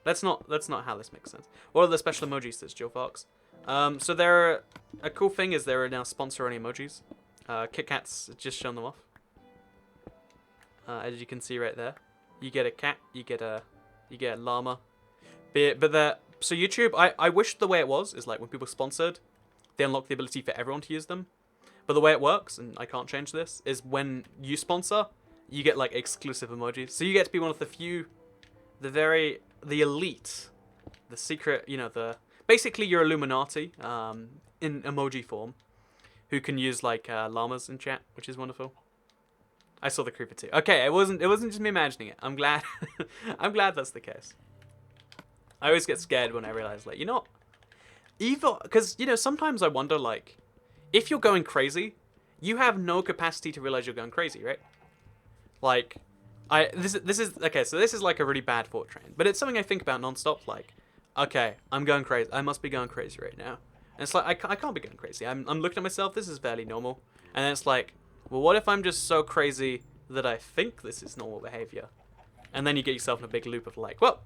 That's not how this makes sense. What are the special emojis, says Jill Fox? So a cool thing is there are now sponsor-only emojis. Kit Kat's just shown them off. As you can see right there. You get a cat, you get a llama. So YouTube, I wish the way it was is like when people sponsored, they unlock the ability for everyone to use them. But the way it works, and I can't change this, is when you sponsor, you get like exclusive emojis. So you get to be one of the few, the elite, the secret, you know, basically your Illuminati, in emoji form, who can use like llamas in chat, which is wonderful. I saw the creeper too. Okay, it wasn't just me imagining it. I'm glad. I'm glad that's the case. I always get scared when I realize, like, you know, because you know sometimes I wonder, like, if you're going crazy, you have no capacity to realize you're going crazy, right? Like, this is okay. So this is like a really bad thought train, but it's something I think about nonstop. Like, okay, I'm going crazy. I must be going crazy right now. And it's like I can't be going crazy. I'm looking at myself. This is fairly normal. And then it's like, well, what if I'm just so crazy that I think this is normal behavior? And then you get yourself in a big loop of like, well,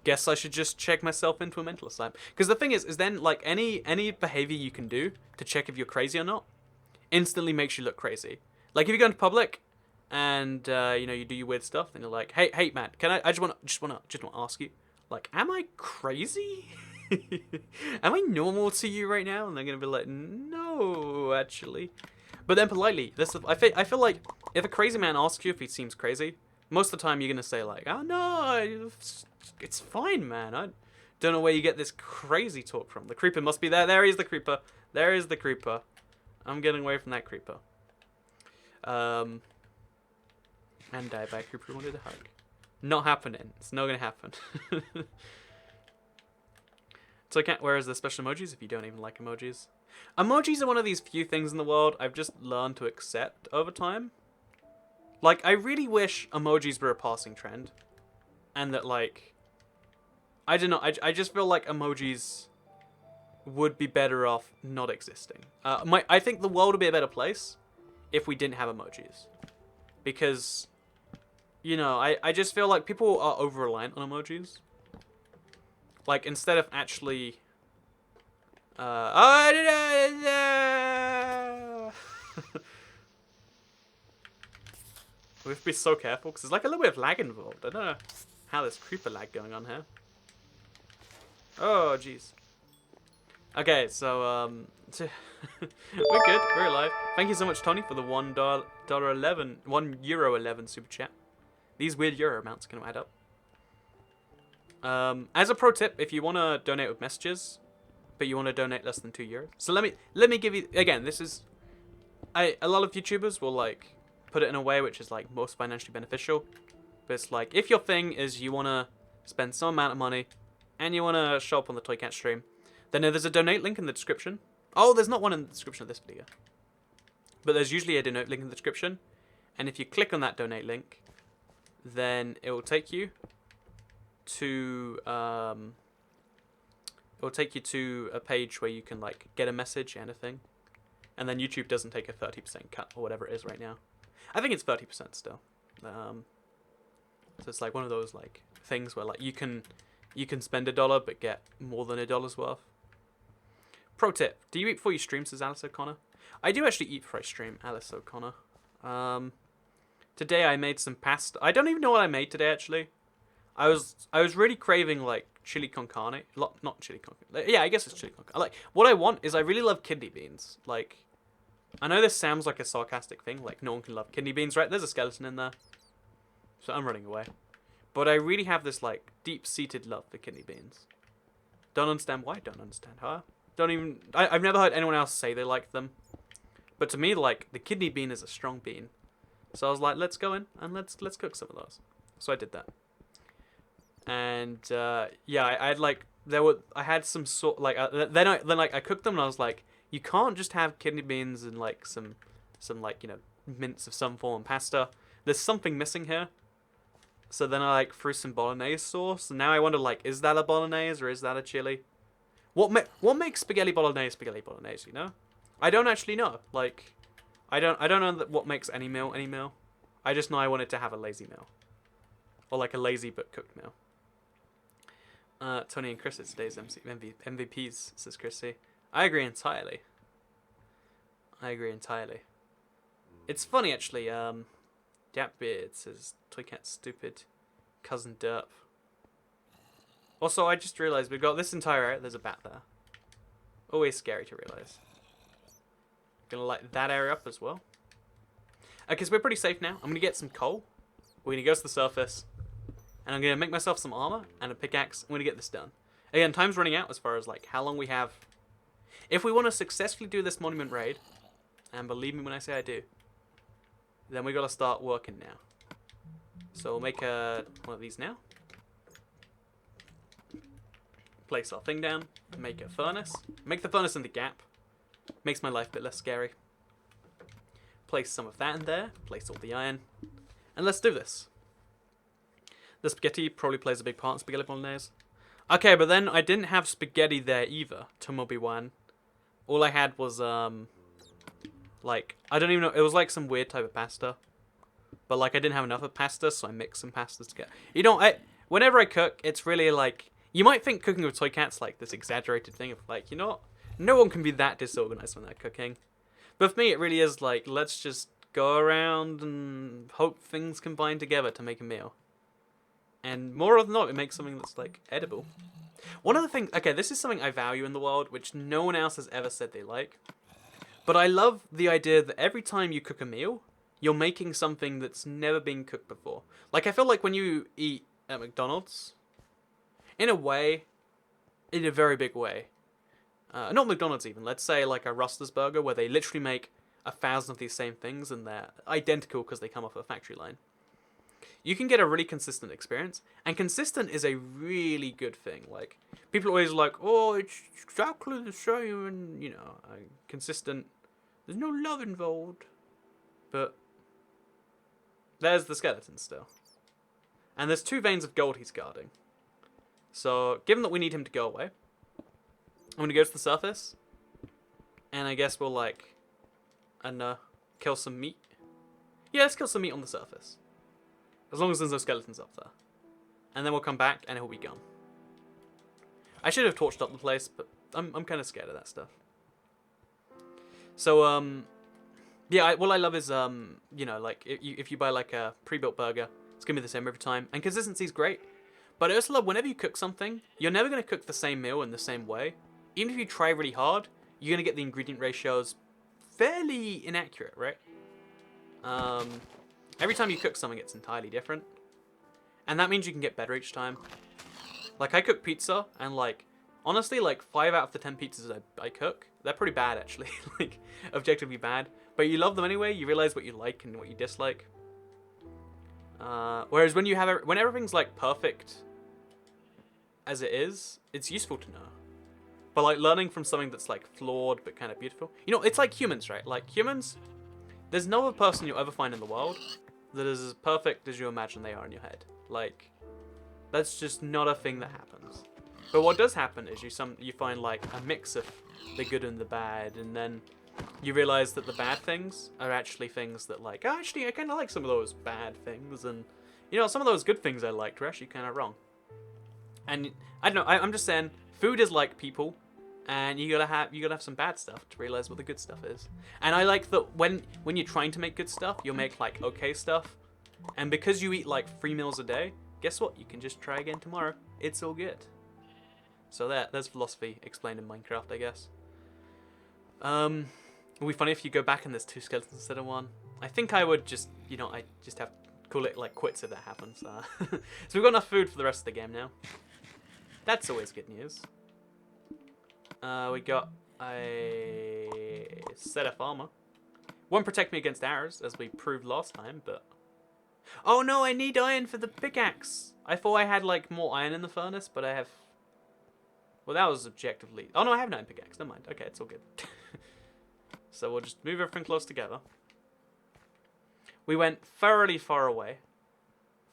guess I should just check myself into a mental asylum. Because the thing is then, like, any behavior you can do to check if you're crazy or not instantly makes you look crazy. Like, if you go into public and, you know, you do your weird stuff, then you're like, hey, man, can I just wanna ask you, like, am I crazy? Am I normal to you right now? And they're gonna be like, no, actually. But then politely, I feel like if a crazy man asks you if he seems crazy, most of the time you're gonna say like, oh no, it's fine, man. I don't know where you get this crazy talk from. The creeper must be there. There is the creeper. There is the creeper. I'm getting away from that creeper. And die by a creeper who wanted a hug. Not happening. It's not gonna happen. So I can't. Where is the special emojis if you don't even like emojis? Emojis are one of these few things in the world I've just learned to accept over time. Like, I really wish emojis were a passing trend. And that, like, I don't know, I just feel like emojis would be better off not existing. I think the world would be a better place if we didn't have emojis. Because, you know, I just feel like people are over-reliant on emojis. Like, instead of actually... we have to be so careful, because there's like a little bit of lag involved. I don't know how there's creeper lag going on here. Oh, jeez. Okay, so, we're good. We're alive. Thank you so much, Tony, for the €1.11 super chat. These weird euro amounts can add up. As a pro tip, if you want to donate with messages, but you want to donate less than €2. So let me give you, again, this is, a lot of YouTubers will like put it in a way which is like most financially beneficial. But it's like, if your thing is you want to spend some amount of money and you want to show up on the Toy Cat stream, then there's a donate link in the description. Oh, there's not one in the description of this video. But there's usually a donate link in the description. And if you click on that donate link, then it will take you to a page where you can like get a message and a thing, and then YouTube doesn't take a 30% cut or whatever it is right now. I think it's 30% still. So it's like one of those like things where like you can spend $1 but get more than $1's worth. Pro tip: do you eat before you stream? Says Alice O'Connor. I do actually eat before I stream, Alice O'Connor. Today I made some pasta. I don't even know what I made today actually. I was really craving like chili con carne. Not chili con carne. Yeah, I guess it's chili con carne. Like, what I want is I really love kidney beans. Like, I know this sounds like a sarcastic thing. Like, no one can love kidney beans, right? There's a skeleton in there. So I'm running away. But I really have this like deep-seated love for kidney beans. Don't understand why. Don't understand how. I've never heard anyone else say they like them. But to me, like, the kidney bean is a strong bean. So I was like, let's go in and let's cook some of those. So I did that. And yeah, I had some sort like then I cooked them and I was like, you can't just have kidney beans and like some like, you know, mince of some form and pasta. There's something missing here. So then I like threw some bolognese sauce, and now I wonder like, is that a bolognese or is that a chili? What makes spaghetti bolognese, you know? I don't actually know. Like, I don't know what makes any meal. I just know I wanted to have a lazy meal, or like a lazy but cooked meal. Tony and Chris are today's MVPs, says Chrissy. I agree entirely. It's funny, actually. Dapbeard says, Toy Cat stupid. Cousin Derp. Also, I just realised we've got this entire area. There's a bat there. Always scary to realise. Gonna light that area up as well. Okay, so we're pretty safe now. I'm gonna get some coal. We're gonna go to the surface. And I'm going to make myself some armor and a pickaxe. I'm going to get this done. Again, time's running out as far as like how long we have. If we want to successfully do this monument raid, and believe me when I say I do, then we got to start working now. So we'll make one of these now. Place our thing down. Make a furnace. Make the furnace in the gap. Makes my life a bit less scary. Place some of that in there. Place all the iron. And let's do this. The spaghetti probably plays a big part in spaghetti bolognese. Okay, but then I didn't have spaghetti there either, to Mobi-Wan. All I had was, like, I don't even know, it was like some weird type of pasta. But, like, I didn't have enough of pasta, so I mixed some pastas together. You know, whenever I cook, it's really like, you might think cooking with toy cats like this exaggerated thing of like, you know what? No one can be that disorganized when they're cooking. But for me, it really is like, let's just go around and hope things combine together to make a meal. And more often than not, it makes something that's like edible. One of the things, okay, this is something I value in the world, which no one else has ever said they like. But I love the idea that every time you cook a meal, you're making something that's never been cooked before. Like, I feel like when you eat at McDonald's, in a way, in a very big way, not McDonald's even, let's say like a Ruster's Burger, where they literally make 1,000 of these same things and they're identical because they come off a factory line. You can get a really consistent experience, and consistent is a really good thing. Like, people are always like, oh, it's exactly the same, and, you know, consistent. There's no love involved. But there's the skeleton still. And there's 2 veins of gold he's guarding. So, given that we need him to go away, I'm going to go to the surface, and I guess we'll, like, kill some meat. Yeah, let's kill some meat on the surface. As long as there's no skeletons up there. And then we'll come back and he'll be gone. I should have torched up the place, but I'm kind of scared of that stuff. So, yeah, what I love is, you know, like, if you buy, like, a pre-built burger, it's going to be the same every time. And consistency is great. But I also love whenever you cook something, you're never going to cook the same meal in the same way. Even if you try really hard, you're going to get the ingredient ratios fairly inaccurate, right? Every time you cook something, it's entirely different. And that means you can get better each time. Like, I cook pizza, and, like, honestly, like, 5 out of the 10 pizzas I cook, they're pretty bad, actually. Like, objectively bad. But you love them anyway, you realize what you like and what you dislike. Whereas when when everything's, like, perfect as it is, it's useful to know. But, like, learning from something that's, like, flawed but kind of beautiful. You know, it's like humans, right? Like, humans, there's no other person you'll ever find in the world that is as perfect as you imagine they are in your head. Like, that's just not a thing that happens. But what does happen is you find, like, a mix of the good and the bad, and then you realize that the bad things are actually things that, like, oh, actually, I kind of like some of those bad things, and, you know, some of those good things I liked were actually kind of wrong. And, I don't know, I'm just saying, food is like people, and you gotta have some bad stuff to realize what the good stuff is. And I like that when you're trying to make good stuff, you'll make, like, okay stuff. And because you eat, like, 3 meals a day, guess what? You can just try again tomorrow. It's all good. So there's philosophy explained in Minecraft, I guess. It would be funny if you go back and there's 2 skeletons instead of 1. I think I would just, you know, I just have to call it, like, quits if that happens. So we've got enough food for the rest of the game now. That's always good news. We got a set of armor. Won't protect me against arrows, as we proved last time, but... Oh no, I need iron for the pickaxe! I thought I had, like, more iron in the furnace, but I have... Well, that was objectively... Oh no, I have an iron pickaxe, never mind. Okay, it's all good. So we'll just move everything close together. We went thoroughly far away.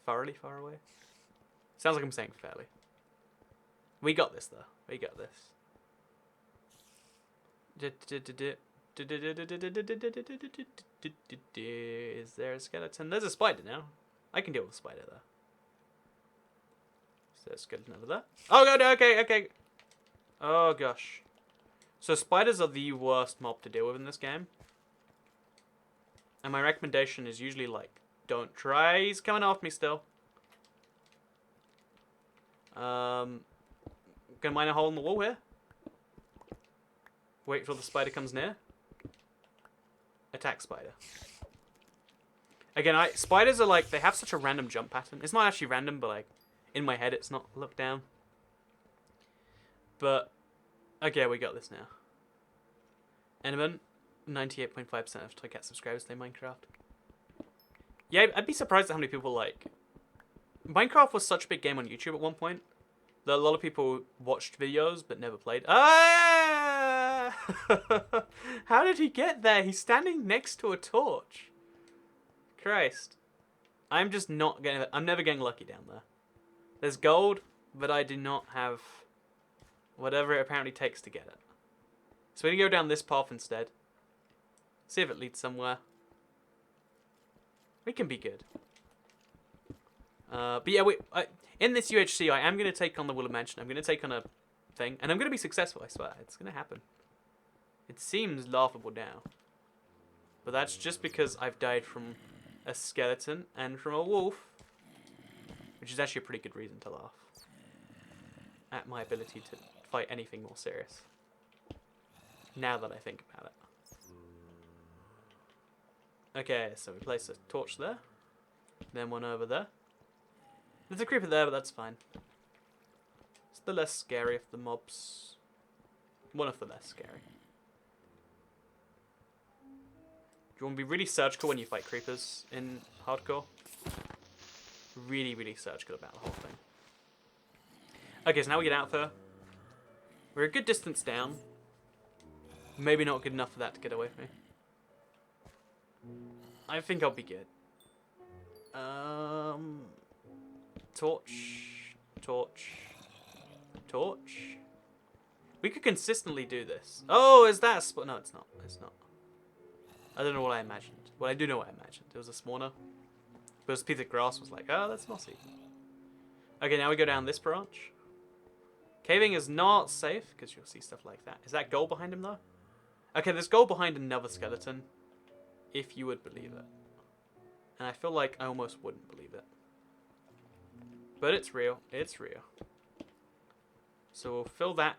Thoroughly far away? Sounds like I'm saying fairly. We got this, though. We got this. Is there a skeleton? There's a spider now. I can deal with a spider there. Is there a skeleton over there? Oh god, okay. Oh gosh. So spiders are the worst mob to deal with in this game. And my recommendation is usually like, don't try. He's coming after me still. Gonna mine a hole in the wall here. Wait till the spider comes near. Attack spider. Again, spiders are like, they have such a random jump pattern. It's not actually random, but like, in my head it's not. Look down. But, okay, we got this now. Enderman, 98.5% of Toycat subscribers play Minecraft. Yeah, I'd be surprised at how many people like... Minecraft was such a big game on YouTube at one point that a lot of people watched videos but never played. Ah! How did he get there? He's standing next to a torch. Christ. I'm just not getting... I'm never getting lucky down there. There's gold, but I do not have whatever it apparently takes to get it. So we're going to go down this path instead. See if it leads somewhere. We can be good. But yeah, In this UHC, I am going to take on the Woodland Mansion. I'm going to take on a thing, and I'm going to be successful, I swear. It's going to happen. It seems laughable now. But that's just because I've died from a skeleton and from a wolf. Which is actually a pretty good reason to laugh. At my ability to fight anything more serious. Now that I think about it. Okay, so we place a torch there. Then one over there. There's a creeper there, but that's fine. It's the less scary of the mobs. One of the less scary. You want to be really surgical when you fight creepers in hardcore. Really, really surgical about the whole thing. Okay, so now we get out there. We're a good distance down. Maybe not good enough for that to get away from me. I think I'll be good. Torch. Torch. Torch. We could consistently do this. Oh, is that a spot? No, it's not. It's not. I don't know what I imagined. Well, I do know what I imagined. It was a spawner. But this piece of grass was like, oh, that's mossy. Okay, now we go down this branch. Caving is not safe, because you'll see stuff like that. Is that gold behind him, though? Okay, there's gold behind another skeleton. If you would believe it. And I feel like I almost wouldn't believe it. But it's real. It's real. So we'll fill that.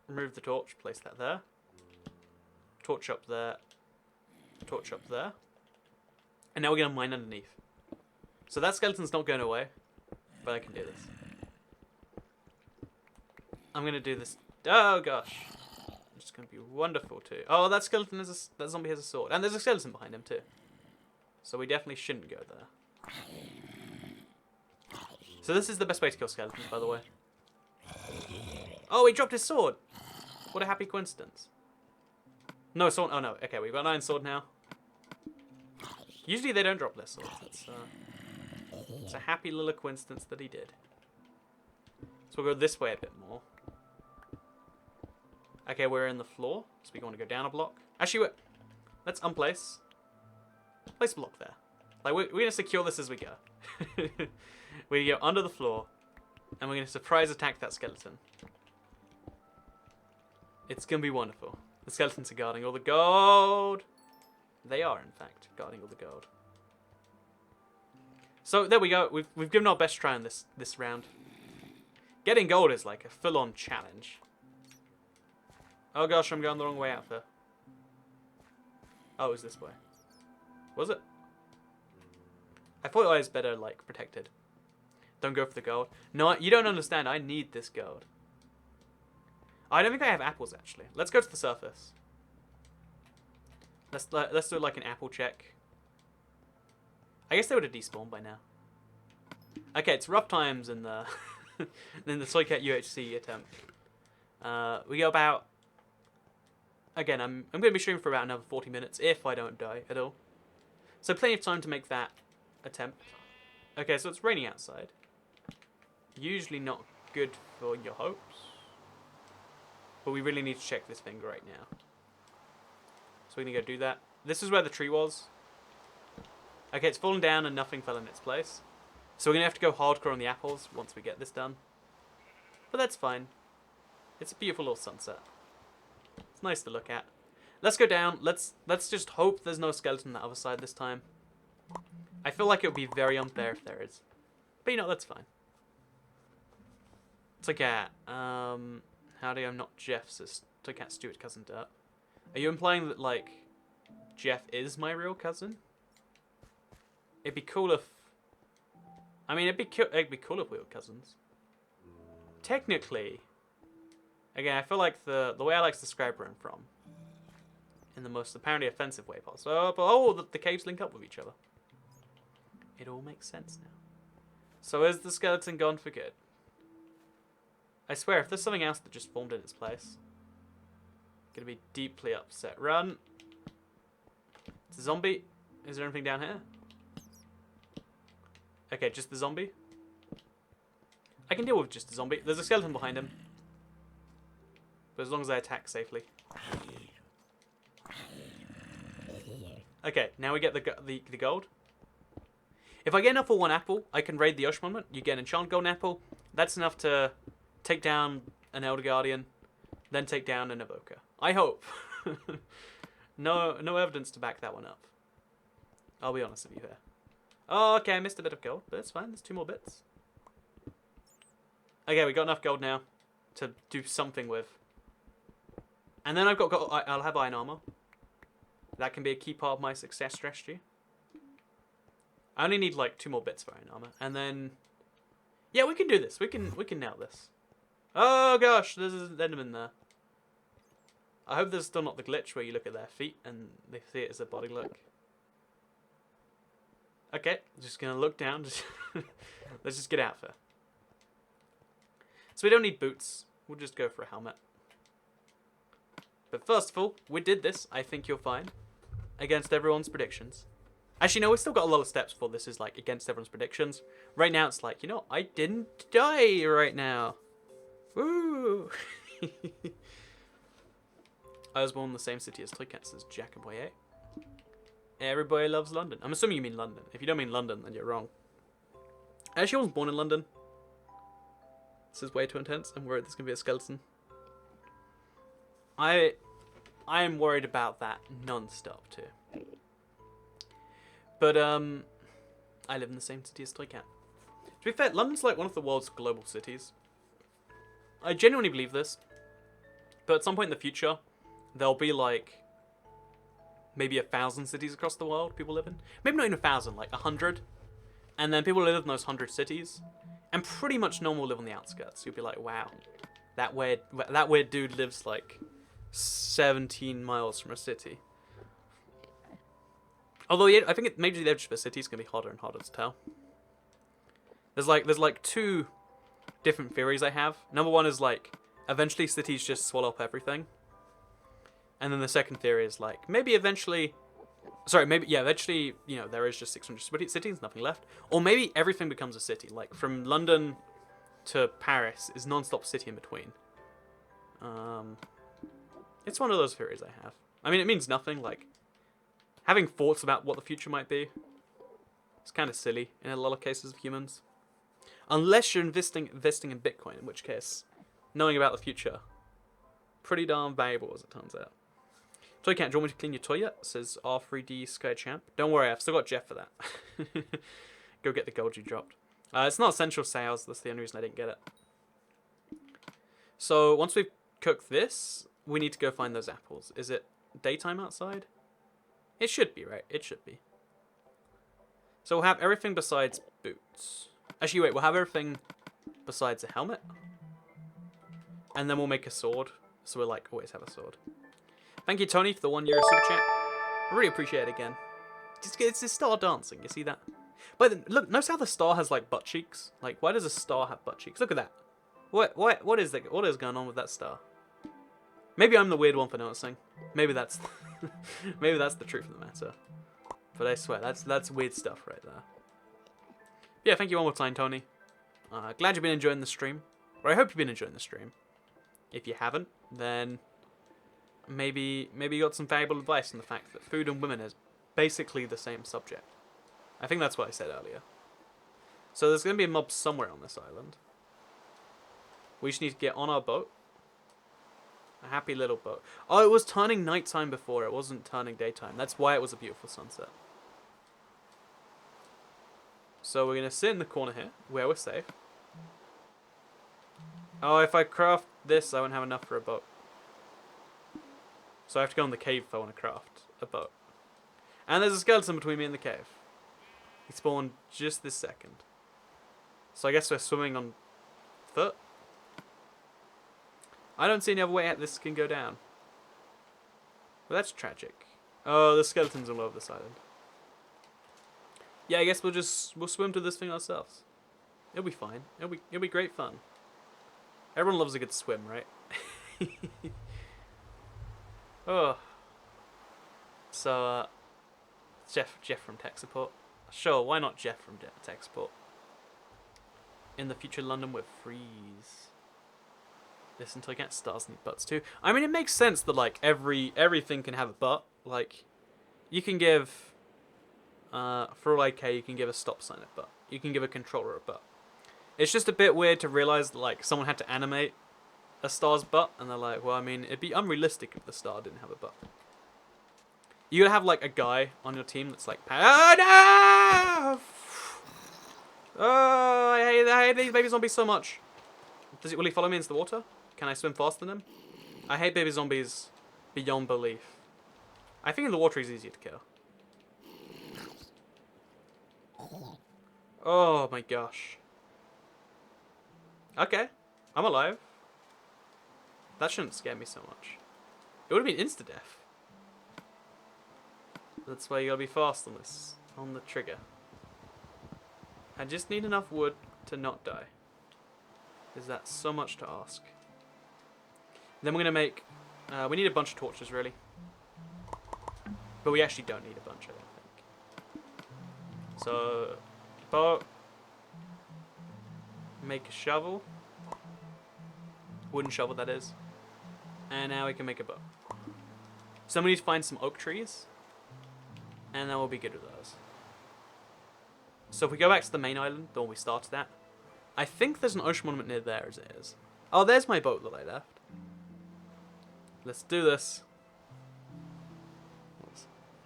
Remove the torch. Place that there. Torch up there. Torch up there. And now we're going to mine underneath. So that skeleton's not going away. But I can do this. I'm going to do this. Oh, gosh. It's going to be wonderful, too. Oh, that skeleton is that zombie has a sword. And there's a skeleton behind him, too. So we definitely shouldn't go there. So this is the best way to kill skeletons, by the way. Oh, he dropped his sword. What a happy coincidence. No, sword. Oh, no. Okay, we've got an iron sword now. Usually they don't drop their swords. It's a happy little coincidence that he did. So we'll go this way a bit more. Okay, we're in the floor. So we want to go down a block. Actually, let's unplace. Place a block there. Like, we're going to secure this as we go. We go under the floor. And we're going to surprise attack that skeleton. It's going to be wonderful. The skeletons are guarding all the gold. They are, in fact, guarding all the gold. So, there we go. We've given our best try on this round. Getting gold is like a full-on challenge. Oh gosh, I'm going the wrong way out there. Oh, it was this way. Was it? I thought I was better, like, protected. Don't go for the gold. No, you don't understand. I need this gold. I don't think I have apples, actually. Let's go to the surface. Let's do, like, an apple check. I guess they would have despawned by now. Okay, it's rough times in the in the Soycat UHC attempt. We go about... Again, I'm going to be streaming for about another 40 minutes if I don't die at all. So plenty of time to make that attempt. Okay, so it's raining outside. Usually not good for your hopes. But we really need to check this thing right now. So we're going to go do that. This is where the tree was. Okay, it's fallen down and nothing fell in its place. So we're going to have to go hardcore on the apples once we get this done. But that's fine. It's a beautiful little sunset. It's nice to look at. Let's go down. Let's just hope there's no skeleton on the other side this time. I feel like it would be very unfair if there is. But you know, that's fine. Toycat. Howdy, I'm not Jeff's Toycat Stewart cousin Dirt. Are you implying that, like, Jeff is my real cousin? It'd be cool if... I mean, it'd be cool if we were cousins. Technically... Again, I feel like the way I like to describe where I'm from, in the most apparently offensive way possible. Oh, the caves link up with each other. It all makes sense now. So is the skeleton gone for good? I swear, if there's something else that just formed in its place, I'm gonna be deeply upset. Run. It's a zombie. Is there anything down here? Okay, just the zombie. I can deal with just the zombie. There's a skeleton behind him. But as long as I attack safely. Okay, now we get the gold. If I get enough for one apple, I can raid the Ocean Monument. You get an enchanted golden apple. That's enough to take down an Elder Guardian, then take down an Evoker. I hope. No evidence to back that one up. I'll be honest with you here. Oh, okay, I missed a bit of gold, but it's fine. There's 2 more bits. Okay, we got enough gold now to do something with. And then I've got gold. I'll have iron armor. That can be a key part of my success strategy. I only need like 2 more bits for iron armor, and then yeah, we can do this. We can nail this. Oh gosh, there's an enderman there. I hope there's still not the glitch where you look at their feet and they see it as a body look. Okay, just gonna look down. Let's just get out of here. So we don't need boots. We'll just go for a helmet. But first of all, we did this. I think you're fine. Against everyone's predictions. Actually, no, we've still got a lot of steps before this is like against everyone's predictions. Right now, it's like, you know, I didn't die right now. Woo! I was born in the same city as Toycat, says Jack and Boy 8. Everybody loves London. I'm assuming you mean London. If you don't mean London, then you're wrong. Actually, I wasn't born in London. This is way too intense. I'm worried there's going to be a skeleton. I am worried about that non-stop too. But, I live in the same city as Toycat. To be fair, London's like one of the world's global cities. I genuinely believe this. But at some point in the future, there'll be like maybe 1,000 cities across the world people live in. Maybe not even 1,000, like 100. And then people live in those 100 cities. And pretty much no one will live on the outskirts. You'll be like, wow, that weird dude lives like 17 miles from a city. Although yeah, I think maybe the edge of a city is going to be harder and harder to tell. There's like 2 different theories I have. Number one is like, eventually cities just swallow up everything. And then the second theory is like, maybe eventually, you know, there is just 600 cities, nothing left. Or maybe everything becomes a city. Like, from London to Paris is non-stop city in between. It's one of those theories I have. I mean, it means nothing, like, having thoughts about what the future might be, it's kind of silly in a lot of cases of humans. Unless you're investing in Bitcoin, in which case, knowing about the future, pretty darn valuable as it turns out. Toy Cat, do you want me to clean your toy yet? Says R3D Sky Champ. Don't worry, I've still got Jeff for that. Go get the gold you dropped. It's not essential sales, that's the only reason I didn't get it. So, once we've cooked this, we need to go find those apples. Is it daytime outside? It should be, right? It should be. So we'll have everything besides boots. Actually, wait, we'll have everything besides a helmet. And then we'll make a sword. So we'll, like, always have a sword. Thank you, Tony, for the €1 super chat. I really appreciate it again. It's this star dancing, you see that? But look, notice how the star has, like, butt cheeks? Like, why does a star have butt cheeks? Look at that. What is going on with that star? Maybe I'm the weird one for noticing. Maybe that's maybe that's the truth of the matter. But I swear, that's weird stuff right there. Yeah, thank you one more time, Tony. Glad you've been enjoying the stream. Or I hope you've been enjoying the stream. If you haven't, then maybe you got some valuable advice on the fact that food and women is basically the same subject. I think that's what I said earlier. So there's going to be a mob somewhere on this island. We just need to get on our boat. A happy little boat. Oh, it was turning nighttime before. It wasn't turning daytime. That's why it was a beautiful sunset. So we're going to sit in the corner here, where we're safe. Oh, if I craft this, I won't have enough for a boat. So I have to go in the cave if I want to craft a boat. And there's a skeleton between me and the cave. He spawned just this second. So I guess we're swimming on foot. I don't see any other way this can go down. Well, that's tragic. Oh, the skeleton's all over this island. Yeah, I guess we'll swim to this thing ourselves. It'll be fine. It'll be great fun. Everyone loves a good swim, right? Oh. So, Jeff from tech support. Sure, why not Jeff from tech support? In the future, London will freeze. Listen till I get stars need butts too. I mean, it makes sense that like everything can have a butt. Like, you can give For all I care, you can give a stop sign a butt. You can give a controller a butt. It's just a bit weird to realize that, like, someone had to animate a star's butt, and they're like, well, I mean, it'd be unrealistic if the star didn't have a butt. You gotta have, like, a guy on your team that's like, oh, no! Oh, I hate these baby zombies so much. Will he follow me into the water? Can I swim faster than him? I hate baby zombies beyond belief. I think in the water he's easier to kill. Oh my gosh. Okay, I'm alive. That shouldn't scare me so much. It would have been insta-death. That's why you gotta be fast on this, on the trigger. I just need enough wood to not die. Is that so much to ask? Then we're gonna make, we need a bunch of torches really. But we actually don't need a bunch, I don't think. So, bow. Make a shovel. Wooden shovel, that is. And now we can make a bow. So we need to find some oak trees. And then we'll be good with those. So if we go back to the main island, the one we started at, I think there's an ocean monument near there as it is. Oh, there's my boat that I left. Let's do this.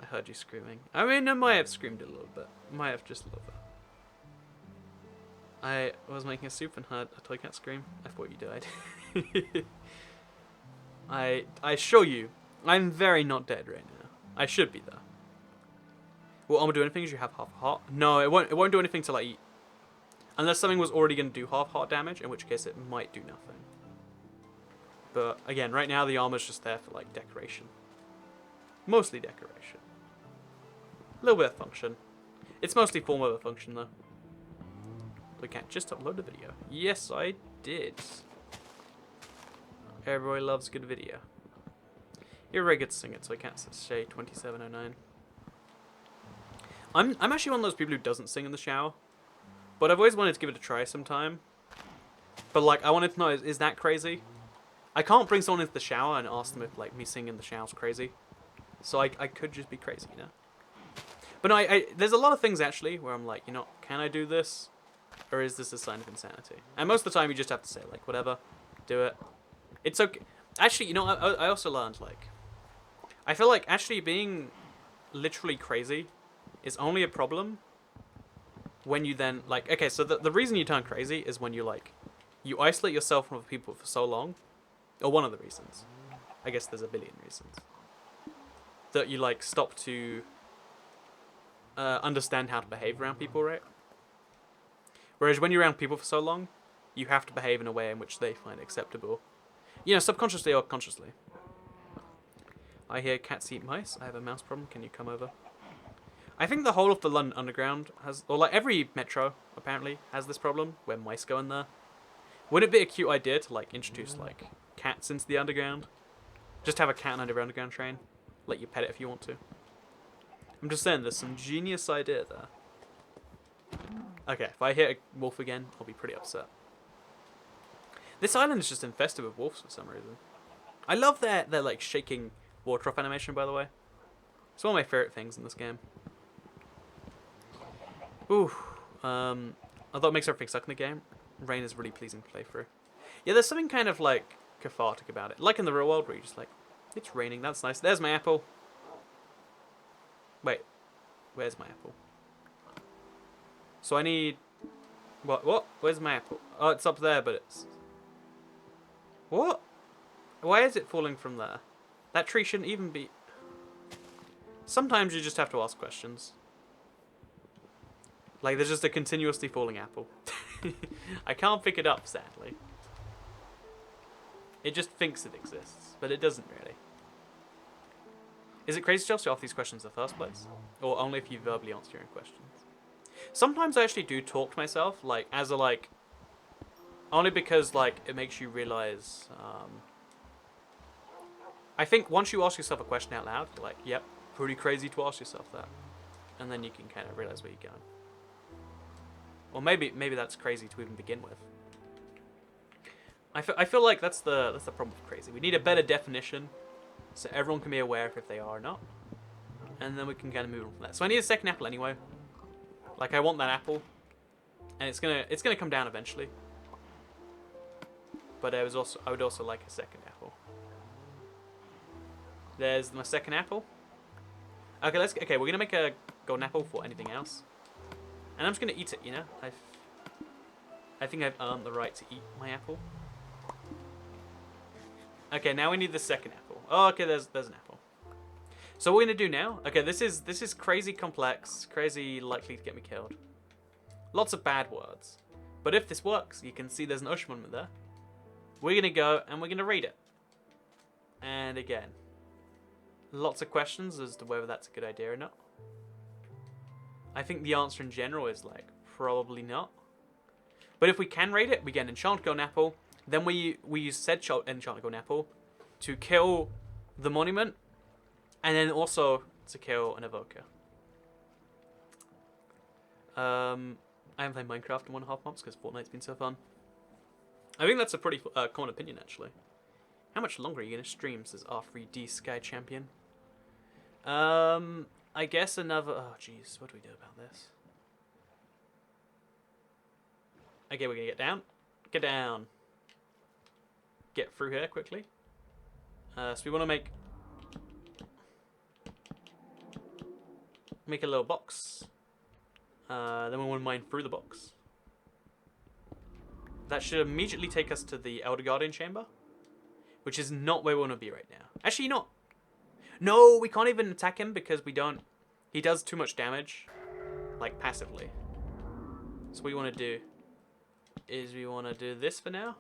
I heard you screaming. I mean, I might have screamed a little bit. Might have just a little bit. I was making a soup and heard a toy cat scream. I thought you died. I assure you, I'm very not dead right now. I should be though. Will armor do anything? You have half a heart. No, it won't do anything till I eat. Unless something was already going to do half heart damage, in which case it might do nothing. But again, right now the armor's just there for like decoration. Mostly decoration. A little bit of function. It's mostly form over function though. We can't just upload the video. Yes, I did. Everybody loves good video. You're very good to sing it, so I can't say 2709. I'm actually one of those people who doesn't sing in the shower. But I've always wanted to give it a try sometime. But like, I wanted to know, is that crazy? I can't bring someone into the shower and ask them if like me singing in the shower's crazy. So I could just be crazy, you know? But no, there's a lot of things actually where I'm like, you know, can I do this? Or is this a sign of insanity? And most of the time you just have to say like, whatever, do it. It's okay. Actually, you know, I also learned like, I feel like actually being literally crazy is only a problem when you then like, okay, so the reason you turn crazy is when you like, you isolate yourself from other people for so long, or one of the reasons. I guess there's a billion reasons. That you like stop to understand how to behave around people, right? Whereas when you're around people for so long, you have to behave in a way in which they find acceptable. You know, subconsciously or consciously. I hear cats eat mice. I have a mouse problem. Can you come over? I think the whole of the London Underground has, or like every metro apparently has this problem where mice go in there. Wouldn't it be a cute idea to like introduce like cats into the underground? Just have a cat under the underground train. Let you pet it if you want to. I'm just saying, there's some genius idea there. Okay, if I hit a wolf again, I'll be pretty upset. This island is just infested with wolves for some reason. I love their like shaking water off animation, by the way. It's one of my favorite things in this game. Ooh, although it makes everything suck in the game, rain is really pleasing to play through. Yeah, there's something kind of like cathartic about it, like in the real world where you're just like, it's raining, that's nice. There's my apple. Wait, where's my apple? So I need... What? Where's my apple? Oh, it's up there, but it's... What? Why is it falling from there? That tree shouldn't even be... Sometimes you just have to ask questions. Like, there's just a continuously falling apple. I can't pick it up, sadly. It just thinks it exists, but it doesn't really. Is it crazy to ask these questions in the first place? Or only if you verbally answer your own questions? Sometimes I actually do talk to myself, like, as a, like... Only because, like, it makes you realize, I think once you ask yourself a question out loud, you're like, yep, pretty crazy to ask yourself that. And then you can kind of realize where you're going. Or maybe that's crazy to even begin with. I feel like that's the problem with crazy. We need a better definition so everyone can be aware of if they are or not. And then we can kind of move on from that. So I need a second apple anyway. Like, I want that apple. And it's gonna come down eventually. But I would also like a second apple. There's my second apple. Okay, we're gonna make a golden apple for anything else. And I'm just gonna eat it, you know? I think I've earned the right to eat my apple. Okay, now we need the second apple. Oh, okay, there's an apple. So what we're gonna do now? Okay, this is crazy complex, crazy likely to get me killed. Lots of bad words. But if this works, you can see there's an ocean monument there. We're gonna go and we're gonna read it. And again, lots of questions as to whether that's a good idea or not. I think the answer in general is like probably not. But if we can raid it, we get an enchanted golden apple. Then we use said enchanted golden apple to kill the monument, and then also to kill an evoker. I haven't played Minecraft in 1.5 months because Fortnite's been so fun. I think that's a pretty common opinion, actually. How much longer are you going to stream, says R3D Sky Champion. I guess another... Oh, jeez. What do we do about this? Okay, we're going to get down. Get down. Get through here quickly. So we want to make a little box. Then we want to mine through the box. That should immediately take us to the Elder Guardian chamber, which is not where we want to be right now. Actually, not. No, we can't even attack him because we don't. He does too much damage, like passively. So what we want to do is we want to do this for now,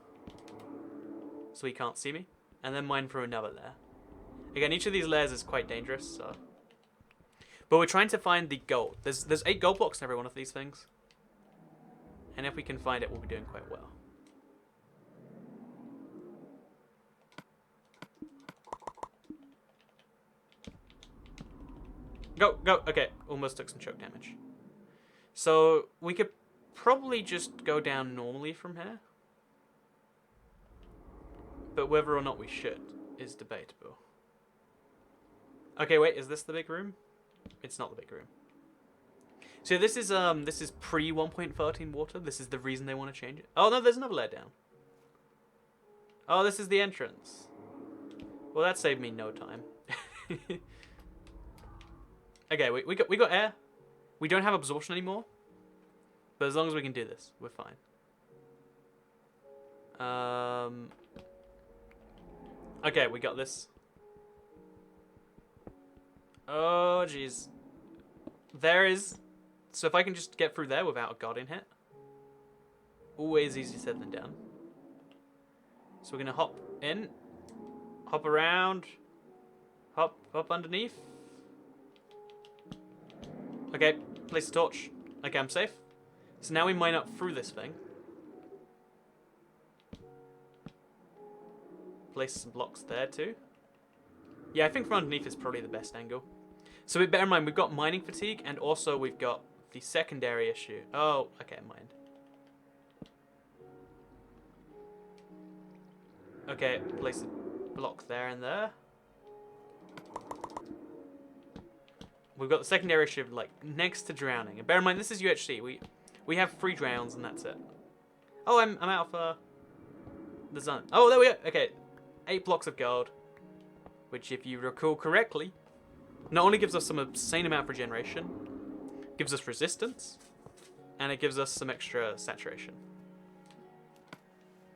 so he can't see me, and then mine through another layer. Again, each of these layers is quite dangerous, so. But we're trying to find the gold. There's 8 gold blocks in every one of these things. And if we can find it, we'll be doing quite well. Go, go. Okay, almost took some choke damage. So we could probably just go down normally from here. But whether or not we should is debatable. Okay, wait, is this the big room? It's not the big room. So this is pre 1.13 water. This is the reason they want to change it. Oh no, there's another layer down. Oh, this is the entrance. Well, that saved me no time. Okay, we got air. We don't have absorption anymore. But as long as we can do this, we're fine. Okay, we got this. Oh, jeez. There is... So if I can just get through there without a guardian hit. Always easier said than done. So we're going to hop in. Hop around. Hop underneath. Okay, place a torch. Okay, I'm safe. So now we mine up through this thing. Place some blocks there too. Yeah, I think from underneath is probably the best angle. So bear in mind, we've got mining fatigue, and also we've got the secondary issue. Oh, okay, mind. Okay, place a block there and there. We've got the secondary issue of, like, next to drowning. And bear in mind, this is UHC. We have 3 drowns, and that's it. Oh, I'm out of the zone. Oh, there we go. Okay, 8 blocks of gold. Which, if you recall correctly, not only gives us some insane amount of regeneration, gives us resistance, and it gives us some extra saturation.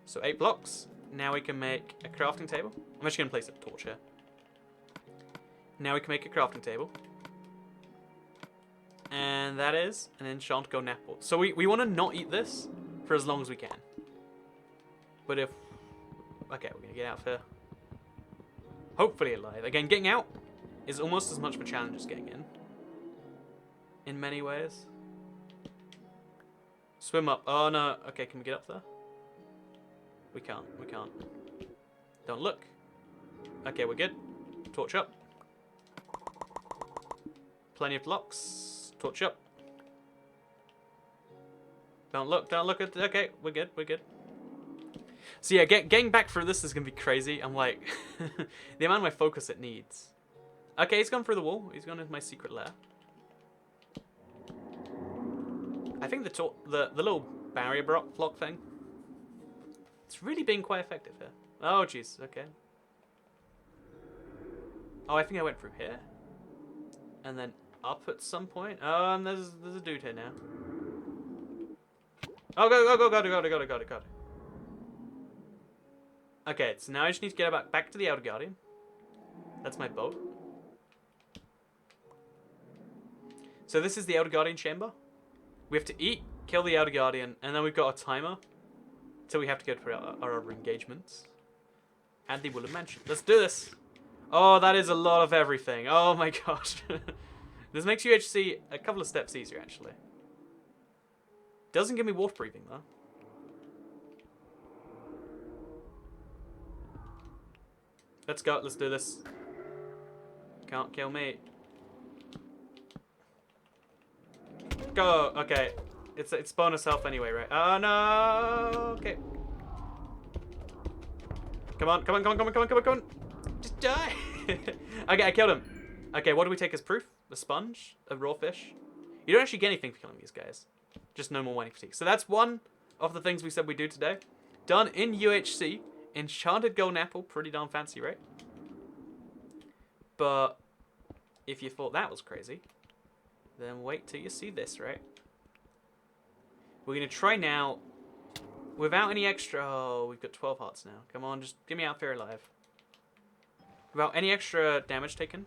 So 8 blocks. Now we can make a crafting table. I'm actually going to place a torch here. Now we can make a crafting table. And that is an enchanted golden apple. So we want to not eat this for as long as we can. But if... Okay, we're going to get out of here. Hopefully alive. Again, getting out is almost as much of a challenge as getting in many ways. Swim up. Oh no. Okay, can we get up there? We can't. We can't. Don't look. Okay, we're good. Torch up. Plenty of blocks. Torch up. Don't look. Don't look at... Okay, we're good. We're good. So yeah, getting back through this is going to be crazy. I'm like... the amount of my focus it needs. Okay, he's gone through the wall. He's gone into my secret lair. I think the little barrier block thing, it's really being quite effective here. Oh, jeez. Okay. Oh, I think I went through here. And then up at some point. Oh, and there's a dude here now. Oh, go. Okay, so now I just need to get back to the Outer Guardian. That's my boat. So this is the Outer Guardian chamber. We have to eat, kill the Outer Guardian, and then we've got a timer till we have to go for our other engagements. And the Woodland Mansion. Let's do this. Oh, that is a lot of everything. Oh my gosh. This makes UHC a couple of steps easier, actually. Doesn't give me water breathing, though. Let's go. Let's do this. Can't kill me. Go. Okay. It's bonus health anyway, right? Oh, no. Okay. Come on. Just die. Okay, I killed him. Okay, what do we take as proof? A sponge? A raw fish? You don't actually get anything for killing these guys. Just no more whining fatigue. So that's one of the things we said we'd do today. Done in UHC. Enchanted golden apple. Pretty darn fancy, right? But if you thought that was crazy, then wait till you see this, right? We're going to try now without any extra... Oh, we've got 12 hearts now. Come on, just get me out there alive. Without any extra damage taken,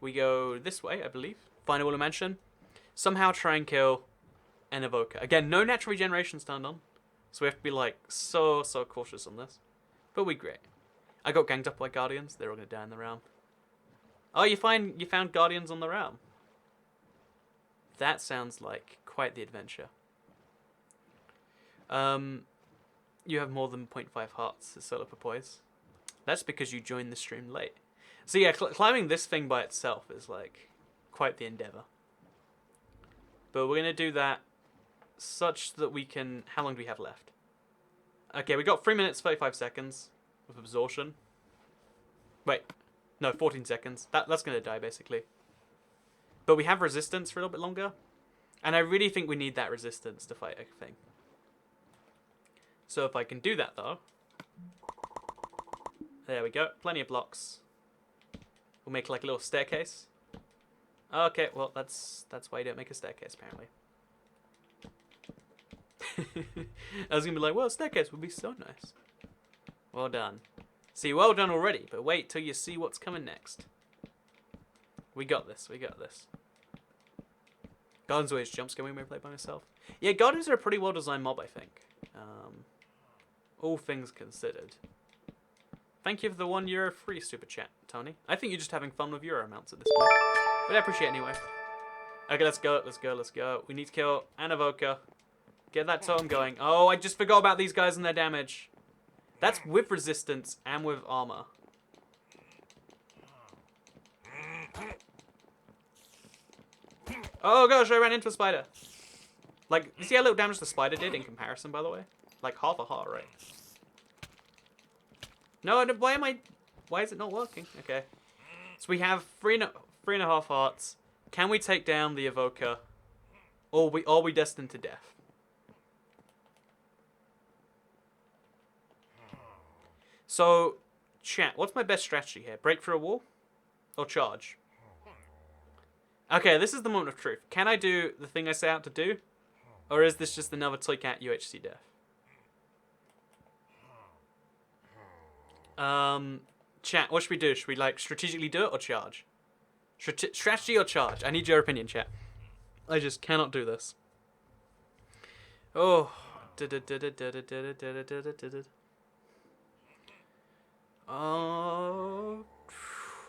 we go this way, I believe. Find a Woodland Mansion. Somehow try and kill an Evoker. Again, no natural regeneration turned on. So we have to be like so cautious on this. But we're great. I got ganged up by Guardians. They're all going to die in the realm. Oh, you found Guardians on the realm. That sounds like quite the adventure. You have more than 0.5 hearts, says Solar Poise. That's because you joined the stream late. So yeah, climbing this thing by itself is like quite the endeavor. But we're going to do that such that we can... How long do we have left? Okay, we got 3 minutes, 35 seconds of absorption. Wait, no, 14 seconds. That's going to die, basically. But we have resistance for a little bit longer. And I really think we need that resistance to fight a thing. So if I can do that, though... There we go. Plenty of blocks. We'll make like a little staircase. Okay, well, that's why you don't make a staircase, apparently. I was going to be like, well, a staircase would be so nice. Well done. See, well done already, but wait till you see what's coming next. We got this, we got this. Guardians always jump scare when we play by myself. Yeah, Guardians are a pretty well-designed mob, I think. All things considered. Thank you for the €1 free super chat, Tony. I think you're just having fun with Euro amounts at this point. But I appreciate it anyway. Okay, let's go. We need to kill an Evoker. Get that totem going. Oh, I just forgot about these guys and their damage. That's with resistance and with armor. Oh gosh, I ran into a spider. Like, you see how little damage the spider did in comparison, by the way? Like half a heart, right? No, why is it not working? Okay. So we have three and a half hearts. Can we take down the Evoker? Or are we destined to death? So, chat, what's my best strategy here? Break through a wall? Or charge? Okay, this is the moment of truth. Can I do the thing I set out to do? Or is this just another Toy Cat UHC death? Chat, what should we do? Should we, like, strategically do it or charge? Strategy or charge? I need your opinion, chat. I just cannot do this. Oh. Oh.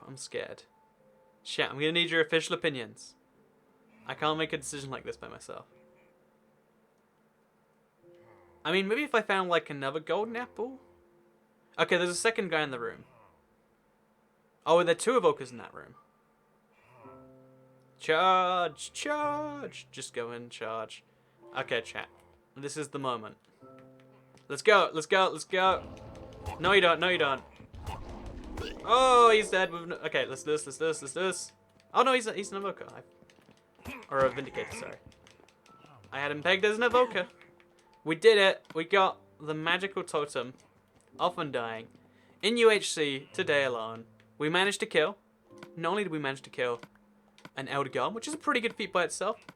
I'm scared. Chat, I'm gonna need your official opinions. I can't make a decision like this by myself. I mean, maybe if I found, like, another golden apple? Okay, there's a second guy in the room. Oh, there are 2 Evokers in that room. Charge! Charge! Just go in, charge. Okay, chat. This is the moment. Let's go! Let's go! Let's go! No, you don't. No, you don't. Oh, he's dead. Okay, let's do this. Let's do this. Let's do this. Oh no, he's an Evoker. Or a Vindicator, sorry. I had him pegged as an Evoker. We did it. We got the magical totem off and dying. In UHC, today alone, we managed to kill. Not only did we manage to kill an Elgato, which is a pretty good feat by itself,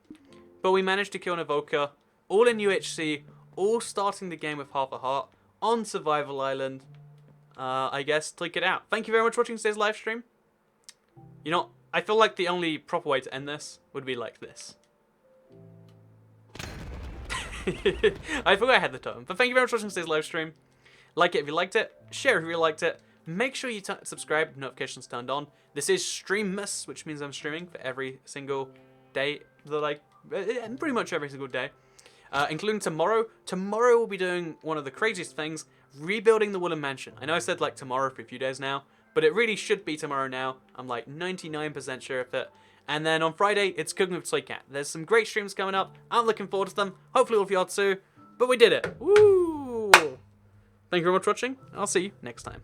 but we managed to kill an Evoker, all in UHC, all starting the game with half a heart, on Survival Island. I guess, click it out. Thank you very much for watching today's live stream. You know, I feel like the only proper way to end this would be like this. I forgot I had the totem. But thank you very much for watching today's live stream. Like it if you liked it. Share if you liked it. Make sure you subscribe, notifications turned on. This is Streammas, which means I'm streaming for every single day. Pretty much every single day. Including tomorrow. Tomorrow we'll be doing one of the craziest things. Rebuilding the Woodland Mansion. I know I said like tomorrow for a few days now. But it really should be tomorrow now. I'm like 99% sure of it. And then on Friday, it's Cooking with Toy Cat. There's some great streams coming up. I'm looking forward to them. Hopefully all of you are too. But we did it. Woo! Thank you very much for watching. I'll see you next time.